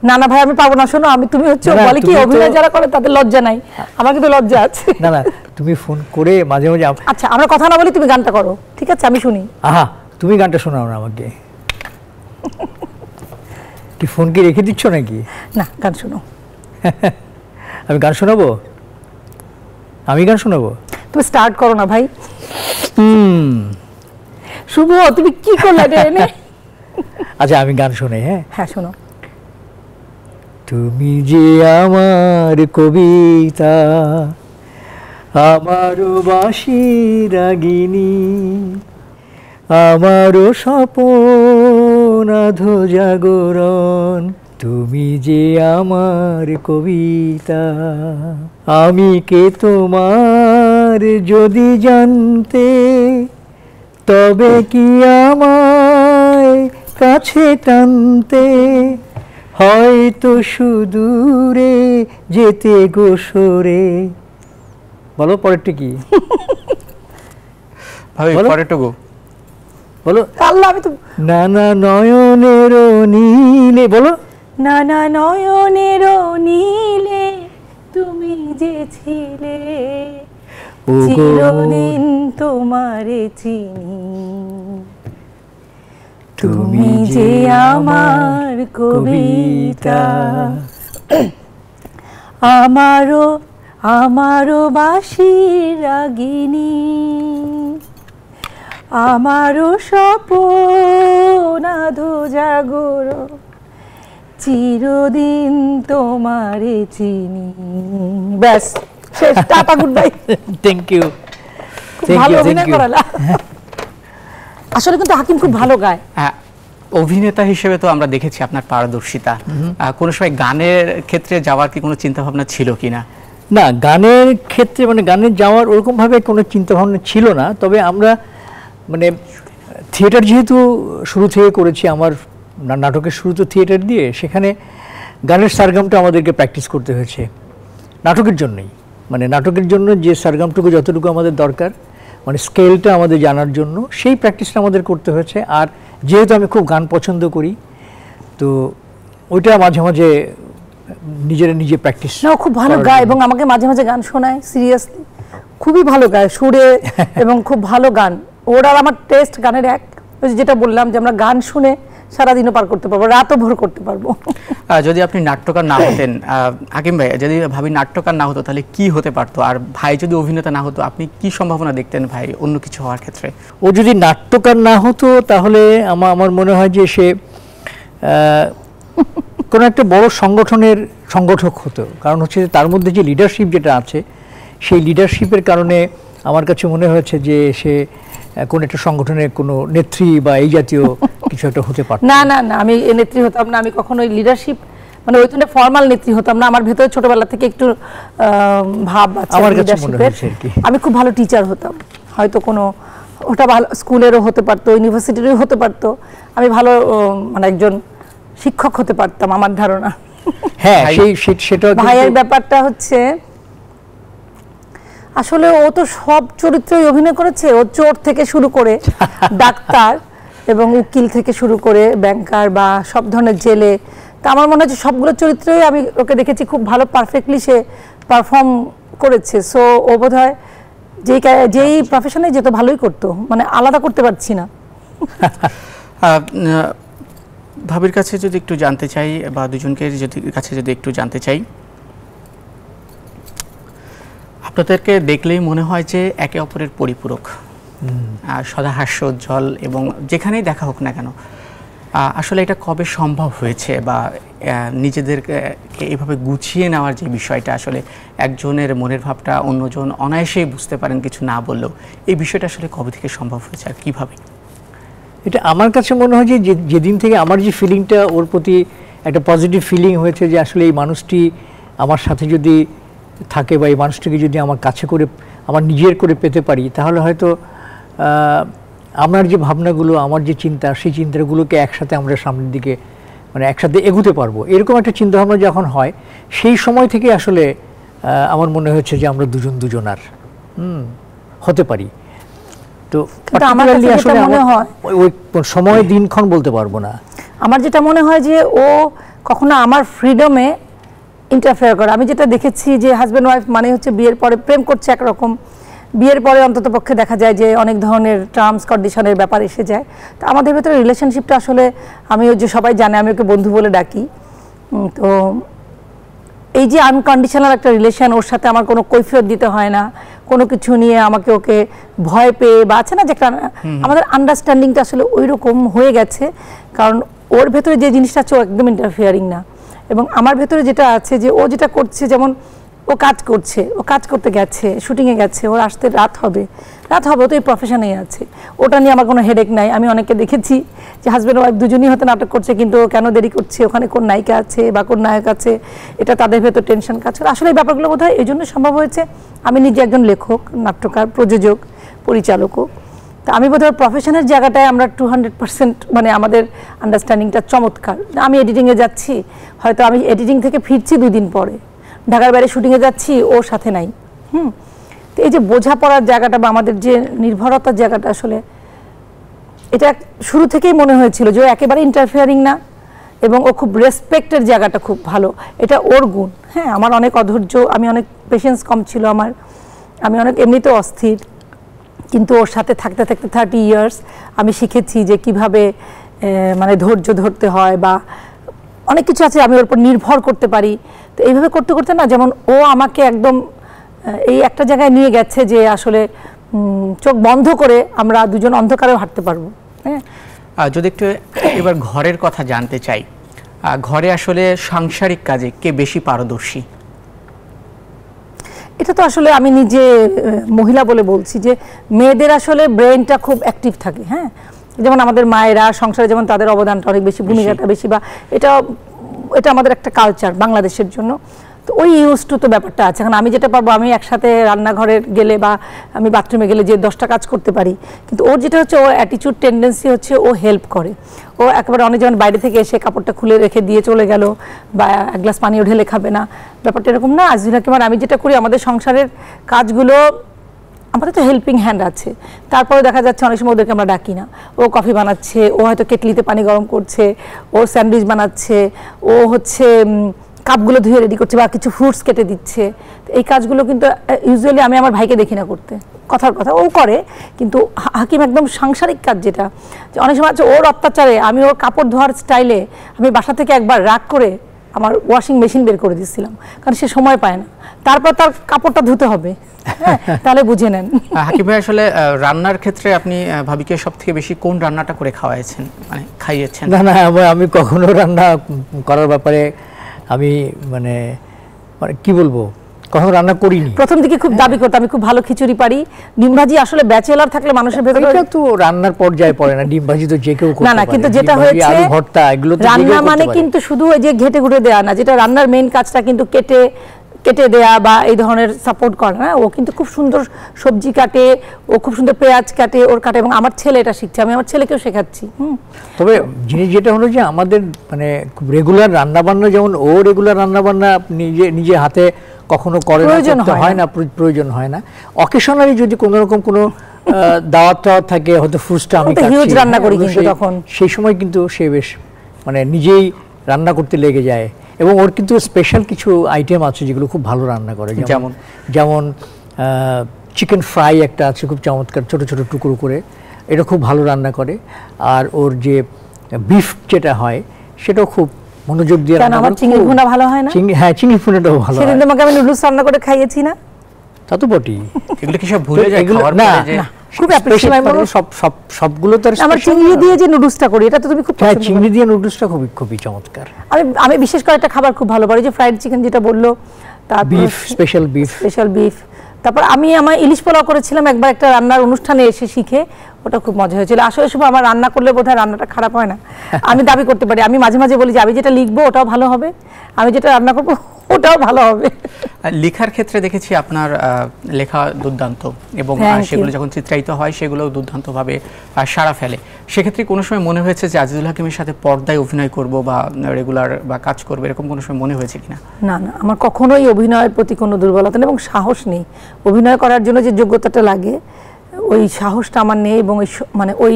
না না ভাই, আমি পাবো না, শোনো। তুমি হচ্ছে বলে কি, অভিনয় যারা করে তাদের লজ্জা নাই, আমার কিন্তু লজ্জা আছে।
না না, তুমি ফোন করে মাঝে মাঝে
আচ্ছা আমরা কথা না বলি, তুমি গানটা করো, ঠিক আছে? আমি শুনি।
আহা, তুমি গানটা শোনাও না আমাকে। কি ফোন কি রেখে দিচ্ছ নাকি?
না, গান শোনো।
আমি গান শোনাবো? আমি গান শোনাবো?
তুমি স্টার্ট করো না ভাই। শুভ, তুমি কি করলে এটা এনে?
আচ্ছা আমি গান শোনাই। হ্যাঁ
হ্যাঁ শোনো।
তুমি যে আমার কবিতা, আমারও বাঁশি রাগিনী, আমারও স্বপন আধো জাগরণ, তুমি যে আমার কবিতা। আমি কে তোমার যদি জানতে, তবে কি আমায় কাছে টানতে, হয়তো সুদূরে যেতে গো সরে। বলো পরেরটা কি?
ভাবি পরেরটুকু
বলো।
আল্লাহ, আমি তো
নানা নয়নের নীলে, বলো।
নানা নয়নের নীলে তুমি যে ছিলে,
ও গো
চিরদিন তোমারে চিনি, তুমি যে আমার কবিতা। আমারও আমারও বাঁশি রাগিনী, আমারও স্বপন আধো জাগরণ, চিরদিন তোমারে চিনি। ব্যাস, শেষ। Tata, good bye.
Thank you.
ভালো অভিনয় করালা। আসলে কিন্তু হাকিম খুব ভালো গায়।
হ্যাঁ, অভিনেতা হিসেবে তো আমরা দেখেছি আপনার পারদর্শিতা। কোনো সময় গানের ক্ষেত্রে যাওয়ার কি কোনো চিন্তা ভাবনা ছিল কিনা?
না, গানের ক্ষেত্রে মানে গানে যাওয়ার ওরকমভাবে কোনো চিন্তা ভাবনা ছিল না। তবে আমরা মানে থিয়েটার যেহেতু শুরু থেকে করেছি, আমার নাটকের শুরু তো থিয়েটার দিয়ে, সেখানে গানের সারগামটা আমাদেরকে প্র্যাকটিস করতে হয়েছে নাটকের জন্যই। মানে নাটকের জন্য যে সারগামটুকু যতটুকু আমাদের দরকার, মানে স্কেলটা আমাদের জানার জন্য, সেই প্র্যাকটিসটা আমাদের করতে হয়েছে। আর যেহেতু আমি খুব গান পছন্দ করি, তো ওইটা মাঝে মাঝে নিজে প্র্যাকটিস।
না, খুব ভালো গায় এবং আমাকে মাঝে মাঝে গান শোনায়। সিরিয়াসলি খুবই ভালো গায় সুরে এবং খুব ভালো গান। ওর আর আমার টেস্ট গানের এক। যেটা বললাম যে আমরা গান শুনে সারাদিনও পার করতে পারবো, রাতও ভোর করতে পারবো।
যদি আপনি নাট্যকার না হতেন, হাকিম ভাই, যদি ভাবি নাট্যকার না হতো তাহলে কি হতে পারতো? আর ভাই যদি অভিনেতা না হতো, আপনি কি সম্ভাবনা দেখতেন ভাই অন্য কিছু হওয়ার ক্ষেত্রে?
ও যদি নাট্যকার না হতো তাহলে আমার মনে হয় যে সে কোনো একটা বড় সংগঠনের সংগঠক হতো। কারণ হচ্ছে তার মধ্যে যে লিডারশিপ যেটা আছে, সেই লিডারশিপের কারণে আমার কাছে মনে হয়েছে যে সে কোন একটা সংগঠনের কোনো নেত্রী বা এই জাতীয় কিছু একটা হতে পারত।
না না না, আমি নেত্রী হতাম না। আমি কখনোই লিডারশিপ মানে ওই ধরনের ফর্মাল নেত্রী হতাম না। আমার ভেতরে ছোটবেলা থেকে একটু ভাব আছে
আমার কাছে মনে হয়েছে আর কি।
আমি খুব ভালো টিচার হতাম, হয়তো কোনো ওটা ভালো স্কুলেরও হতে পারতো, ইউনিভার্সিটিরও হতে পারতো। আমি ভালো মানে একজন শিক্ষক হতে পারতাম, আমার ধারণা।
হ্যাঁ, সেটা
ভাইয়ের ব্যাপারটা হচ্ছে আসলে ও তো সব চরিত্রই অভিনয় করেছে। ও চোর থেকে শুরু করে ডাক্তার এবং উকিল থেকে শুরু করে ব্যাংকার বা সব ধরনের জেলে, তা আমার মনে হচ্ছে সবগুলো চরিত্রই আমি ওকে দেখেছি খুব ভালো পারফেক্টলি সে পারফর্ম করেছে। সো ও বোধ হয় যেই প্রফেশনে যেত ভালোই করতো, মানে আলাদা করতে পারছি না।
ভাবির কাছে যদি একটু জানতে চাই, বা দুজনকে কাছে যদি একটু জানতে চাই, আপনাদেরকে দেখলেই মনে হয় যে একে অপরের পরিপূরক, সদা হাস্যোজ্জ্বল, এবং যেখানেই দেখা হোক না কেন। আসলে এটা কবে সম্ভব হয়েছে, বা নিজেদেরকে এইভাবে গুছিয়ে নেওয়ার যে বিষয়টা, আসলে একজনের মনের ভাবটা অন্যজন অনায়াসেই বুঝতে পারেন কিছু না বললেও, এই বিষয়টা আসলে কবে থেকে সম্ভব হয়েছে আর কীভাবে?
এটা আমার কাছে মনে হয় যে যেদিন থেকে আমার যে ফিলিংটা ওর প্রতি একটা পজিটিভ ফিলিং হয়েছে, যে আসলে এই মানুষটি আমার সাথে যদি থাকে বা এই মানুষটিকে যদি আমার কাছে করে আমার নিজের করে পেতে পারি, তাহলে হয়তো আমার যে ভাবনাগুলো, আমার যে চিন্তা, সেই চিন্তাগুলোকে একসাথে আমরা সামনের দিকে মানে একসাথে এগোতে পারবো, এরকম একটা চিন্তাভাবনা যখন হয়, সেই সময় থেকে আসলে আমার মনে হচ্ছে যে আমরা দুজনার। হতে পারি। তো
কিন্তু আমার কাছে যেটা মনে হয়,
ওই সময় দিনক্ষণ বলতে পারবো না।
আমার যেটা মনে হয় যে ও কখনো আমার ফ্রিডমে ইন্টারফেয়ার করে। আমি যেটা দেখেছি যে হাজব্যান্ড ওয়াইফ মানে হচ্ছে বিয়ের পরে প্রেম করছে একরকম, বিয়ের পরে অন্তত পক্ষে দেখা যায় যে অনেক ধরনের টার্মস কন্ডিশনের ব্যাপার এসে যায়। তো আমাদের ভেতরে রিলেশনশিপটা আসলে, আমি ওই যে সবাই জানে আমি ওকে বন্ধু বলে ডাকি, তো এই যে আনকন্ডিশনাল একটা রিলেশন, ওর সাথে আমার কোনো কৈফিয়ত দিতে হয় না কোনো কিছু নিয়ে, আমাকে ওকে ভয় পেয়ে বা আছে না যে একটা আমাদের আন্ডারস্ট্যান্ডিংটা আসলে ওই রকম হয়ে গেছে। কারণ ওর ভেতরে যে জিনিসটা আছে ও একদম ইন্টারফিয়ারিং না, এবং আমার ভেতরে যেটা আছে যে ও যেটা করছে, যেমন ও কাজ করছে, ও কাজ করতে গেছে, শুটিংয়ে গেছে, ওর আসতে রাত হবে ও তো এই প্রফেশনেই আছে, ওটা নিয়ে আমার কোনো হেডেক নাই। আমি অনেকে দেখেছি যে হাজব্যান্ড ওয়াইফ দুজনই হয়তো নাটক করছে, কিন্তু ও কেন দেরি করছে, ওখানে কোন নায়িকা আছে বা কোন নায়ক আছে, এটা তাদের ভেতর টেনশন কাজ করে। আসলে এই ব্যাপারগুলো বোধহয় এই জন্য সম্ভব হয়েছে, আমি নিজে একজন লেখক, নাট্যকার, প্রযোজক, পরিচালকও। তা আমি বোধহয় প্রফেশনের জায়গাটায় আমরা 200% মানে আমাদের আন্ডারস্ট্যান্ডিংটা চমৎকার। আমি এডিটিংয়ে যাচ্ছি, হয়তো আমি এডিটিং থেকে ফিরছি 2 দিন পরে, ঢাকার বাইরে শুটিংয়ে যাচ্ছি, ওর সাথে নাই। তো এই যে বোঝাপড়ার জায়গাটা বা আমাদের যে নির্ভরতার জায়গাটা, আসলে এটা শুরু থেকেই মনে হয়েছিল যে ও একেবারে ইন্টারফিয়ারিং না, এবং ও খুব রেসপেক্টের জায়গাটা খুব ভালো, এটা ওর গুণ। হ্যাঁ, আমার অনেক অধৈর্য, আমি অনেক পেশেন্স কম ছিল আমার, আমি অনেক এমনিতে অস্থির, কিন্তু ওর সাথে থাকতে থাকতে 30 ইয়ার্স আমি শিখেছি যে কিভাবে মানে ধৈর্য ধরতে হয়, বা অনেক কিছু আছে আমি ওর উপর নির্ভর করতে পারি। তো এইভাবে করতে করতে না, যেমন ও আমাকে একদম এই একটা জায়গায় নিয়ে গেছে যে আসলে চোখ বন্ধ করে আমরা দুজন অন্ধকারেও হাঁটতে পারবো। হ্যাঁ,
যদি একটু এবার ঘরের কথা জানতে চাই, ঘরে আসলে সাংসারিক কাজে কে বেশি পারদর্শী?
এটা তো আসলে আমি নিজে মহিলা বলে বলছি যে মেয়েদের আসলে ব্রেনটা খুব অ্যাক্টিভ থাকে। হ্যাঁ, যেমন আমাদের মায়েরা সংসারে যেমন তাদের অবদানটা অনেক বেশি, ভূমিকাটা বেশি, বা এটা আমাদের একটা কালচার বাংলাদেশের জন্য। তো ওই ইউজ টু তো ব্যাপারটা আছে। এখন আমি যেটা পারবো, আমি একসাথে রান্নাঘরে গেলে বা আমি বাথরুমে গেলে যে 10টা কাজ করতে পারি, কিন্তু ওর যেটা হচ্ছে, ওর অ্যাটিচিউড টেন্ডেন্সি হচ্ছে ও হেল্প করে। ও একেবারে অনেক যেমন বাইরে থেকে এসে কাপড়টা খুলে রেখে দিয়ে চলে গেল, বা এক গ্লাস পানিও ঢেলে খাবে না, ব্যাপারটা এরকম না। আমি যেটা করি, আমাদের সংসারের কাজগুলো আমাদের তো হেল্পিং হ্যান্ড আছে, তারপরে দেখা যাচ্ছে অনেক সময় ওদেরকে আমরা ডাকি না। ও কফি বানাচ্ছে, ও হয়তো কেটলিতে পানি গরম করছে, ও স্যান্ডউইচ বানাচ্ছে, ও হচ্ছে কাপগুলো ধুয়ে রেডি করছে, বা কিছু ফ্রুটস কেটে দিচ্ছে। এই কাজগুলো কিন্তু ইউজুয়ালি আমি আমার ভাইকে দেখি না করতে, কথার কথা ও করে, কিন্তু হাকিম একদম সাংসারিক কাজ, যেটা অনেক সময় আছে ওর অত্যাচারে আমি ওর কাপড় ধোয়ার স্টাইলে আমি বাসা থেকে একবার রাগ করে আমার ওয়াশিং মেশিন বের করে দিচ্ছিলাম, কারণ সে সময় পায় না, তারপর তার কাপড়টা ধুতে হবে। তাহলে বুঝে নেন।
হাকিম ভাই, আসলে রান্নার ক্ষেত্রে আপনি ভাবিকে সব থেকে বেশি কোন রান্নাটা করে খাওয়াইছেন, মানে খাইয়েছেন?
না, আমি কখনো রান্না করার ব্যাপারে আমি মানে কি বলবো, কখনো রান্না করিনি।
প্রথম দিকে খুব দাবি করতাম আমি খুব ভালো খিচুড়ি পারি, ডিম ভাজি। আসলে ব্যাচেলর থাকলে মানুষের ভেতরে
এটা তো রান্নার পর্যায়ে পড়ে না, ডিম ভাজি তো যে কেউ করতে পারে।
না, কিন্তু যেটা হয়েছে,
আলু ভর্তা, এগুলো তো
রান্না মানে কিন্তু শুধু ওই যে ঘেটে ঘুটে দেয়া না, যেটা রান্নার মেইন কাজটা কিন্তু কেটে দেয়া বা এই ধরনের সাপোর্ট করা না। ও কিন্তু খুব সুন্দর সবজি কাটে, ও খুব সুন্দর পেঁয়াজ কাটে, ওর কাটে, এবং আমার ছেলে এটা শিখছে, আমি আমার ছেলেকেও শেখাচ্ছি।
তবে জিনিস যেটা হলো যে আমাদের মানে খুব রেগুলার রান্নাবান্না, যেমন ও রেগুলার রান্নাবান্না নিজে হাতে কখনো করে না, হয় না, প্রয়োজন হয় না। অকেশনালি যদি কোনো রকম কোনো দাওয়াত থাকে, হয়তো ফ্রুটসটা আমি
হিউজ রান্না করি, কিন্তু তখন
সেই সময় কিন্তু সে বেশ মানে নিজেই রান্না করতে লেগে যায়। এবং ওর কিন্তু স্পেশাল কিছু আইটেম আছে যেগুলো খুব ভালো রান্না করে, যেমন চিকেন ফ্রাই একটা আছে খুব চমৎকার, ছোট ছোট টুকরো করে, এটা খুব ভালো রান্না করে। আর ওর যে বিফ যেটা হয় সেটাও খুব মনোযোগ দিয়ে রান্না করে।
আমার চিংড়ি ভুনা ভালো হয় না?
হ্যাঁ, চিংড়ি ভুনাটাও ভালো।
সেদিন তোমাকে আমি নুডলস রান্না করে খাইয়েছি না?
তা তো বটেই।
এগুলো কি সব ভুলে যায় খাওয়ার পরে? না,
খুব স্পেশাল। আমি বলবো সবগুলো তো
আমার চিংড়ি দিয়ে যে নুডলসটা করি, এটা তো তুমি খুব
হ্যাঁ, চিংড়ি দিয়ে নুডলসটা খুবই চমৎকার।
আমি বিশেষ করে একটা খাবার খুব ভালো পারি, যে ফ্রাইড চিকেন যেটা বললো, তারপর
বিফ, স্পেশাল বিফ।
তারপর আমি আমার ইলিশ পোলাও করেছিলাম একবার একটা রান্নার অনুষ্ঠানে এসে শিখে, ওটা খুব মজা হয়েছিল। আসলে সব আমার রান্না করলে বোধহয় রান্নাটা খারাপ হয় না, আমি দাবি করতে পারি। আমি মাঝে মাঝে বলি যে আমি যেটা লিখবো ওটাও ভালো হবে, আমি যেটা রান্না করবো ওটাও ভালো হবে।
লেখার ক্ষেত্রে দেখেছি আপনার লেখা দুর্দান্ত এবং সেগুলো যখন চিত্রায়িত হয় সেগুলো দুর্দান্তভাবে সাড়া ফেলে। সেক্ষেত্রে কোনো সময় মনে হয়েছে যে আজিজুল হাকিমের সাথে পর্দায় অভিনয় করব বা রেগুলার বা কাজ করবো, এরকম কোনো সময় মনে হয়েছে কিনা?
না না, আমার কখনোই অভিনয়ের প্রতি কোনো দুর্বলতা নেই এবং সাহস নেই। অভিনয় করার জন্য যে যোগ্যতাটা লাগে ওই সাহসটা আমার নেই এবং মানে ওই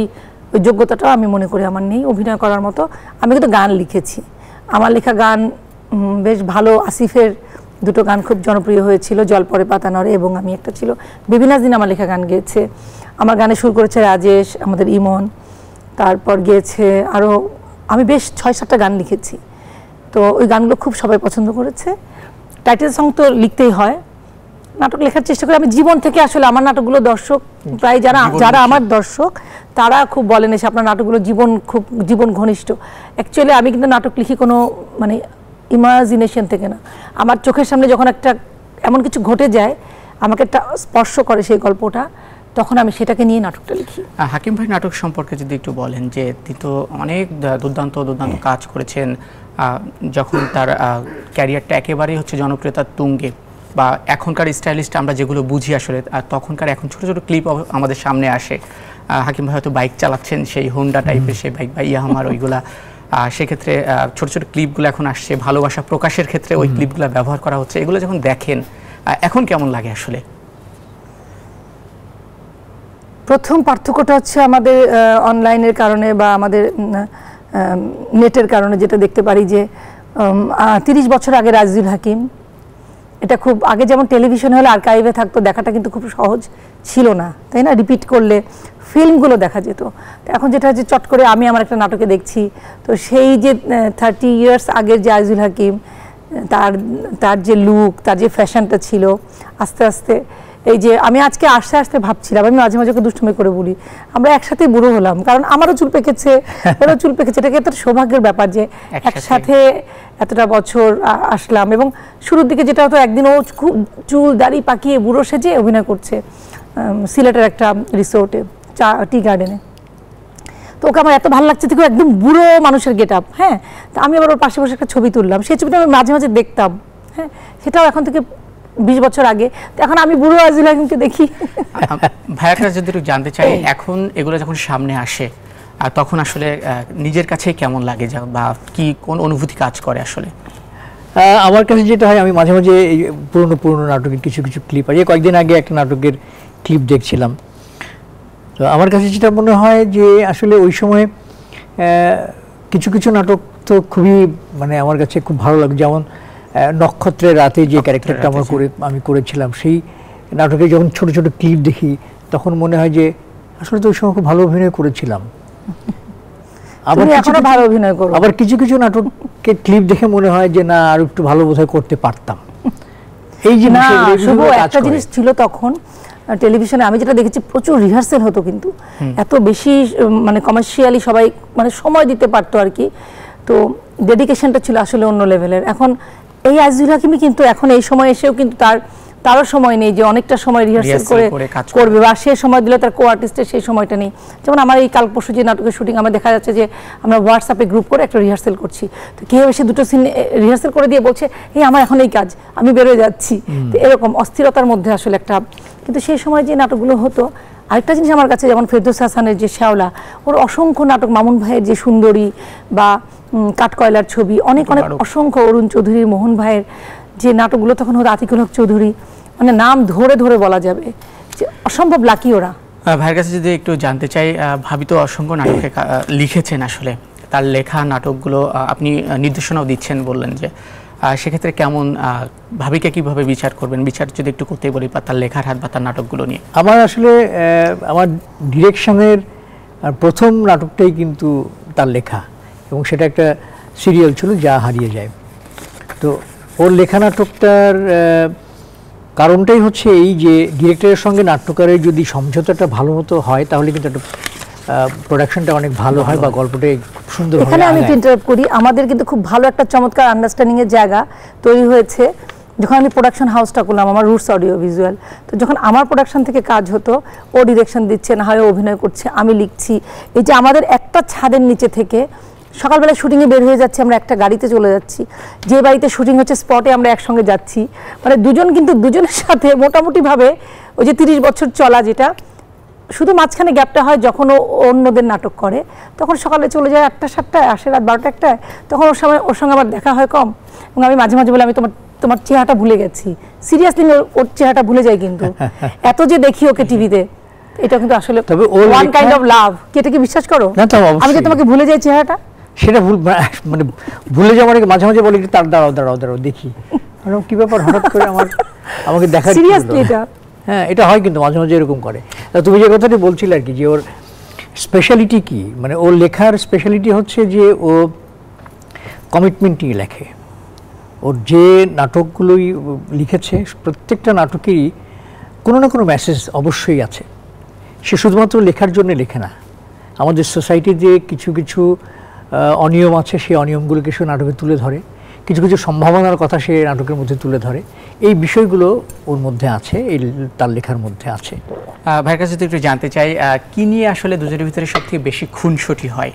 যোগ্যতাটাও আমি মনে করি আমার নেই অভিনয় করার মতো। আমি কিন্তু গান লিখেছি, আমার লেখা গান বেশ ভালো। আসিফের দুটো গান খুব জনপ্রিয় হয়েছিল, জল পরে পাতা নড়ে এবং আমি একটা ছিল। বিভিন্ন দিন আমার লেখা গান গেয়েছে, আমার গানে সুর করেছে রাজেশ, আমাদের ইমন, তারপর গিয়েছে আরও, আমি বেশ 6-7টা গান লিখেছি। তো ওই গানগুলো খুব সবাই পছন্দ করেছে। টাইটেল সং তো লিখতেই হয়, নাটক লেখার চেষ্টা করি আমি জীবন থেকে। আসলে আমার নাটকগুলো দর্শক প্রায় যারা আমার দর্শক তারা খুব বলেন এসে আপনার নাটকগুলো খুব জীবন ঘনিষ্ঠ। অ্যাকচুয়ালি আমি কিন্তু নাটক লিখি কোনো মানে ইমাজিনেশন থেকে না, আমার চোখের সামনে যখন একটা এমন কিছু ঘটে যায়, আমাকে একটা স্পর্শ করে সেই গল্পটা, তখন আমি সেটাকে নিয়ে নাটকটা লিখি।
হাকিম ভাই নাটক সম্পর্কে যদি একটু বলেন, যে তিনি তো অনেক দুর্দান্ত কাজ করেছেন, যখন তার ক্যারিয়ারটা একেবারেই হচ্ছে জনপ্রিয়তার তুঙ্গে, বা এখনকার স্টাইলিস্ট আমরা যেগুলো বুঝি আসলে, আর তখনকার এখন ছোট ছোট ক্লিপ আমাদের সামনে আসে। হাকিম ভাই হয়তো বাইক চালাচ্ছেন, সেই হোন্ডা টাইপের সেই বাইক বা ইয়ামাহার ওইগুলা, সেক্ষেত্রে ছোট ছোট ক্লিপগুলো এখন আসছে, ভালোবাসা প্রকাশের ক্ষেত্রে ওই ক্লিপগুলো ব্যবহার করা হচ্ছে। এগুলো যখন দেখেন এখন কেমন লাগে আসলে?
প্রথম পার্থক্যটা হচ্ছে আমাদের অনলাইনের কারণে বা আমাদের নেটের কারণে যেটা দেখতে পারি যে 30 বছর আগে আজিজুল হাকিম, এটা খুব আগে যেমন টেলিভিশন হলে আর্কাইভে থাকতো, দেখাটা কিন্তু খুব সহজ ছিল না, তাই না? রিপিট করলে ফিল্মগুলো দেখা যেত। তো এখন যেটা হচ্ছে চট করে আমি আমার একটা নাটকে দেখছি, তো সেই যে 30 ইয়ার্স আগের যে আজিজুল হাকিম, তার যে লুক, তার যে ফ্যাশনটা ছিল, আস্তে আস্তে এই যে আমি আজকে আস্তে আস্তে ভাবছিলাম, আমি মাঝে মাঝে দুষ্টুমি করে বলি আমরা একসাথে বুড়ো হলাম, কারণ আমারও চুল পেকেছে, ওরও চুল পেকেছে। এটাকে একটা সৌভাগ্যের ব্যাপার যে একসাথে এতটা বছর আসলাম। এবং শুরুর দিকে যেটা হতো, একদিন ও খুব চুল দাড়ি পাকিয়ে বুড়ো সেজে অভিনয় করছে সিলেটের একটা রিসোর্টে, টি গার্ডেনে। তো ওকে আমার এত ভালো লাগছে, দেখো একদম বুড়ো মানুষের গেট আপ। হ্যাঁ, তো আমি আবার ওর পাশে বসে একটা ছবি তুললাম, সেই ছবিটা আমি মাঝে মাঝে দেখতাম। হ্যাঁ, সেটাও এখন থেকে 20 বছর আগে। তো এখন আমি বুড়ো আজিজুল হাকিমকে দেখি।
ভাইয়ার কাছে যদি একটু জানতে চাই, এখন এগুলো যখন সামনে আসে তখন আসলে নিজের কাছে কেমন লাগে, বা কি কোন অনুভূতি কাজ করে আসলে?
আমার কাছে যেটা হয়, আমি মাঝে মাঝে এই পুরনো নাটকের কিছু ক্লিপ আছে, কয়েকদিন আগে একটা নাটকের ক্লিপ দেখছিলাম। তো আমার কাছে যেটা মনে হয় যে আসলে ওই সময় কিছু নাটক তো খুবই মানে আমার কাছে খুব ভালো লাগে, যেমন নক্ষত্রের রাতে যে ক্যারেক্টারটা আমি করেছিলাম, সেই নাটকে যখন ছোট ছোট ক্লিপ দেখি তখন মনে হয় যে আসলে তো ওই সময় খুব ভালো অভিনয় করেছিলাম। আবার কিছু নাটককে ক্লিপ দেখে মনে হয় যে না, আর একটু ভালো বোধহয় করতে পারতাম। এই যে
একটা জিনিস ছিল তখন টেলিভিশনে, আমি যেটা দেখেছি প্রচুর রিহার্সেল হতো, কিন্তু এত বেশি মানে কমার্শিয়ালি সবাই মানে সময় দিতে পারতো আর কি। তো ডেডিকেশনটা ছিল আসলে অন্য লেভেলের। এখন এই আজিজুল হাকিমই কিন্তু এখন এই সময় এসেও কিন্তু তারও সময় নেই যে অনেকটা সময় রিহার্সেল করবে, বা সে সময় দিলে তার কো আর্টিস্টের সেই সময়টা নেই। যেমন আমার এই কাল পরশু যে নাটকের শুটিং, আমার দেখা যাচ্ছে যে আমরা হোয়াটসঅ্যাপে গ্রুপ করে একটা রিহার্সেল করছি, তো কেউ এসে 2টো সিন রিহার্সেল করে দিয়ে বলছে এই আমার এখন এই কাজ, আমি বেরোয় যাচ্ছি। তো এরকম অস্থিরতার মধ্যে আসলে একটা, কিন্তু সেই সময় যে নাটকগুলো হতো, আরেকটা জিনিস আমার কাছে, যেমন ফেরদৌস হাসানের যে শ্যাওলা, ওর অসংখ্য নাটক, মামুন ভাইয়ের যে সুন্দরী বা কাঠকয়লার ছবি, অনেক অসংখ্য, অরুণ চৌধুরীর, মোহন ভাইয়ের যে নাটকগুলো তখন হতো, আতিকুল হক চৌধুরী, মানে নাম ধরে বলা যাবে যে অসম্ভব লাকি ওরা।
ভাইয়ের কাছে যদি একটু জানতে চাই, ভাবি তো অসংখ্য নাটকে লিখেছেন, আসলে তার লেখা নাটকগুলো আপনি নির্দেশনাও দিচ্ছেন বললেন, যে সেক্ষেত্রে কেমন ভাবিকে কিভাবে বিচার করবেন, বিচার যদি একটু করতে বলি বা তার লেখার হাত বা তার নাটকগুলো নিয়ে?
আমার আসলে আমার ডিরেকশনের প্রথম নাটকটাই কিন্তু তার লেখা, এবং সেটা একটা সিরিয়াল ছিল, যা হারিয়ে যায়। তো ওর লেখা নাটকটার কারণটাই হচ্ছে এই যে ডিরেক্টরের সঙ্গে নাট্যকারের যদি সমঝোতাটা ভালো মতো হয়, তাহলে কিন্তু একটা প্রোডাকশনটা অনেক ভালো হয় বা গল্পটা খুব সুন্দর হয়।
এখানে আমি ইন্টারাপ্ট করি, আমাদের কিন্তু খুব ভালো একটা চমৎকার আন্ডারস্ট্যান্ডিং এর জায়গা তৈরি হয়েছে যখন আমি প্রোডাকশন হাউসটা করলাম, আমার রুটস অডিও ভিজুয়াল। তো যখন আমার প্রোডাকশন থেকে কাজ হতো, ও ডিরেকশন দিচ্ছে, না হয় অভিনয় করছে, আমি লিখছি, এই যে আমাদের একটা ছাদের নিচে থেকে সকালবেলা শুটিংয়ে বের হয়ে যাচ্ছি, আমরা একটা গাড়িতে চলে যাচ্ছি, যে বাড়িতে শুটিং হচ্ছে স্পটে আমরা একসঙ্গে যাচ্ছি, মানে দুজন কিন্তু দুজনের সাথে মোটামুটিভাবে ওই যে 30 বছর চলা, যেটা শুধু মাঝখানে গ্যাপটা হয় যখন ও অন্যদের নাটক করে, তখন সকালে চলে যায় 8টা 7টায়, আসে রাত 12টা 1টায়, তখন ওর সঙ্গে আমার দেখা হয় কম। এবং আমি মাঝে মাঝে বলি আমি তোমার চেহারাটা ভুলে গেছি, সিরিয়াসলি ওর চেহারাটা ভুলে যাই, কিন্তু এত যে দেখি ওকে টিভিতে, এটা কিন্তু আসলে ওয়ান কাইন্ড অফ লাভ। কি এটা কি বিশ্বাস করো? আমি যে তোমাকে ভুলে যাই চেহারাটা,
সেটা মানে ভুলে যাওয়া মানে মাঝে মাঝে বলি তার দাঁড়াও দেখি কি ব্যাপার, হঠাৎ করে আমাকে দেখা
সিরিয়াসলি এটা।
হ্যাঁ, এটা হয় কিন্তু মাঝে মাঝে এরকম করে। তুমি যে কথাটি বলছিলে আর কি, যে ওর স্পেশালিটি কি, মানে ওর লেখার স্পেশালিটি হচ্ছে যে ও কমিটমেন্ট নিয়ে লেখে। ওর যে নাটকগুলোই লিখেছে প্রত্যেকটা নাটকেরই কোনো না কোনো মেসেজ অবশ্যই আছে। সে শুধুমাত্র লেখার জন্য লেখে না, আমাদের সোসাইটির যে কিছু কিছু অনিয়ম আছে সেই অনিয়মগুলোকে সে নাটকে তুলে ধরে, কিছু কিছু সম্ভাবনার কথা সে নাটকের মধ্যে তুলে ধরে। এই বিষয়গুলো ওর মধ্যে আছে, এই তার লেখার মধ্যে আছে।
ভাইয়ের কাছে তো একটু জানতে চাই, কি নিয়ে আসলে দুজনের ভিতরে সবথেকে বেশি খুনসুটি হয়,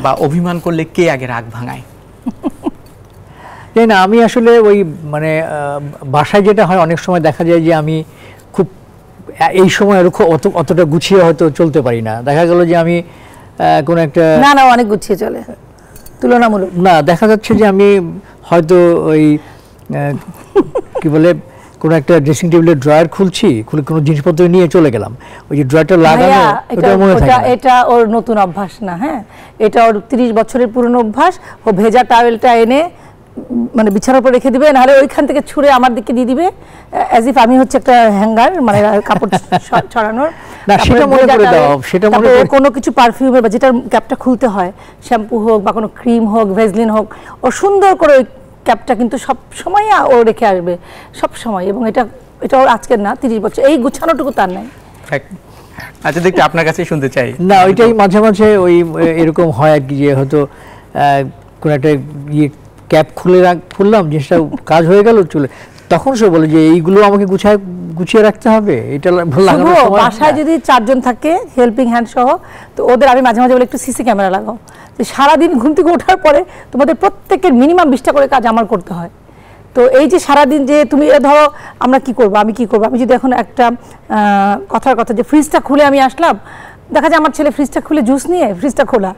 বা অভিমান করলে কে আগে রাগ ভাঙায়?
না, আমি আসলে ওই মানে বাসায় যেটা হয় অনেক সময় দেখা যায় যে আমি খুব এই সময় অতটা গুছিয়ে হয়তো চলতে পারি না। দেখা গেল যে আমি কোনো একটা
না অনেক গুছিয়ে চলে তুলনামূলক,
না দেখা যাচ্ছে যে আমি হয়তো ওই কি বলে কোনো একটা ড্রেসিং টেবিলের ড্রয়ার খুলে কোনো জিনিসপত্র নিয়ে চলে গেলাম, ওই যে ড্রয়ারটা লাগানো,
এটা ওর নতুন অভ্যাস না। হ্যাঁ, এটা ওর 30 বছরের পুরনো অভ্যাস। ও ভেজা টাওয়েলটা এনে মানে বিছানার উপর রেখে দিবে, নাহলে ওইখান থেকে ছুঁড়ে আমার দিকে দিয়ে দিবে, অ্যাজ ইফ আমি হচ্ছে একটা হ্যাঙ্গার, মানে কাপড় ছড়ানোর। কোনো কিছু পারফিউমের বা যেটার ক্যাপটা খুলতে হয়, শ্যাম্পু হোক বা কোনো ক্রিম হোক, ভেজলিন হোক, ও সুন্দর করে ওই ক্যাপটা কিন্তু সব সময় ও রেখে আসবে, সব সময়। এবং এটা ওর আজকের না, 30 বছর, এই গুছানোটুকু তার নাই।
আচ্ছা, দেখতে আপনার কাছেই শুনতে চাই।
না, ওইটাই মাঝে মাঝে ওই এরকম হয় আর কি, যে হয়তো কোনো একটা ক্যাপ খুললাম, জিনিসটা কাজ হয়ে গেল চলে, তখন সে বলে যে এইগুলো আমাকে গুছিয়ে রাখতে হবে। এটা
বাসায় যদি 4 জন থাকে হেল্পিং হ্যান্ড সহ, তো ওদের আমি মাঝে মাঝে বলে একটু সিসি ক্যামেরা লাগাও, তো সারাদিন ঘুম থেকে ওঠার পরে তোমাদের প্রত্যেকের মিনিমাম 20টা করে কাজ আমার করতে হয়। তো এই যে সারাদিন যে তুমি ধরো আমরা কি করবো, আমি কি করবো, আমি যদি এখন একটা কথার কথা যে ফ্রিজটা খুলে আমি আসলাম, দেখা যায় আমার ছেলে ফ্রিজটা খুলে জুস নিয়ে ফ্রিজটা খোলা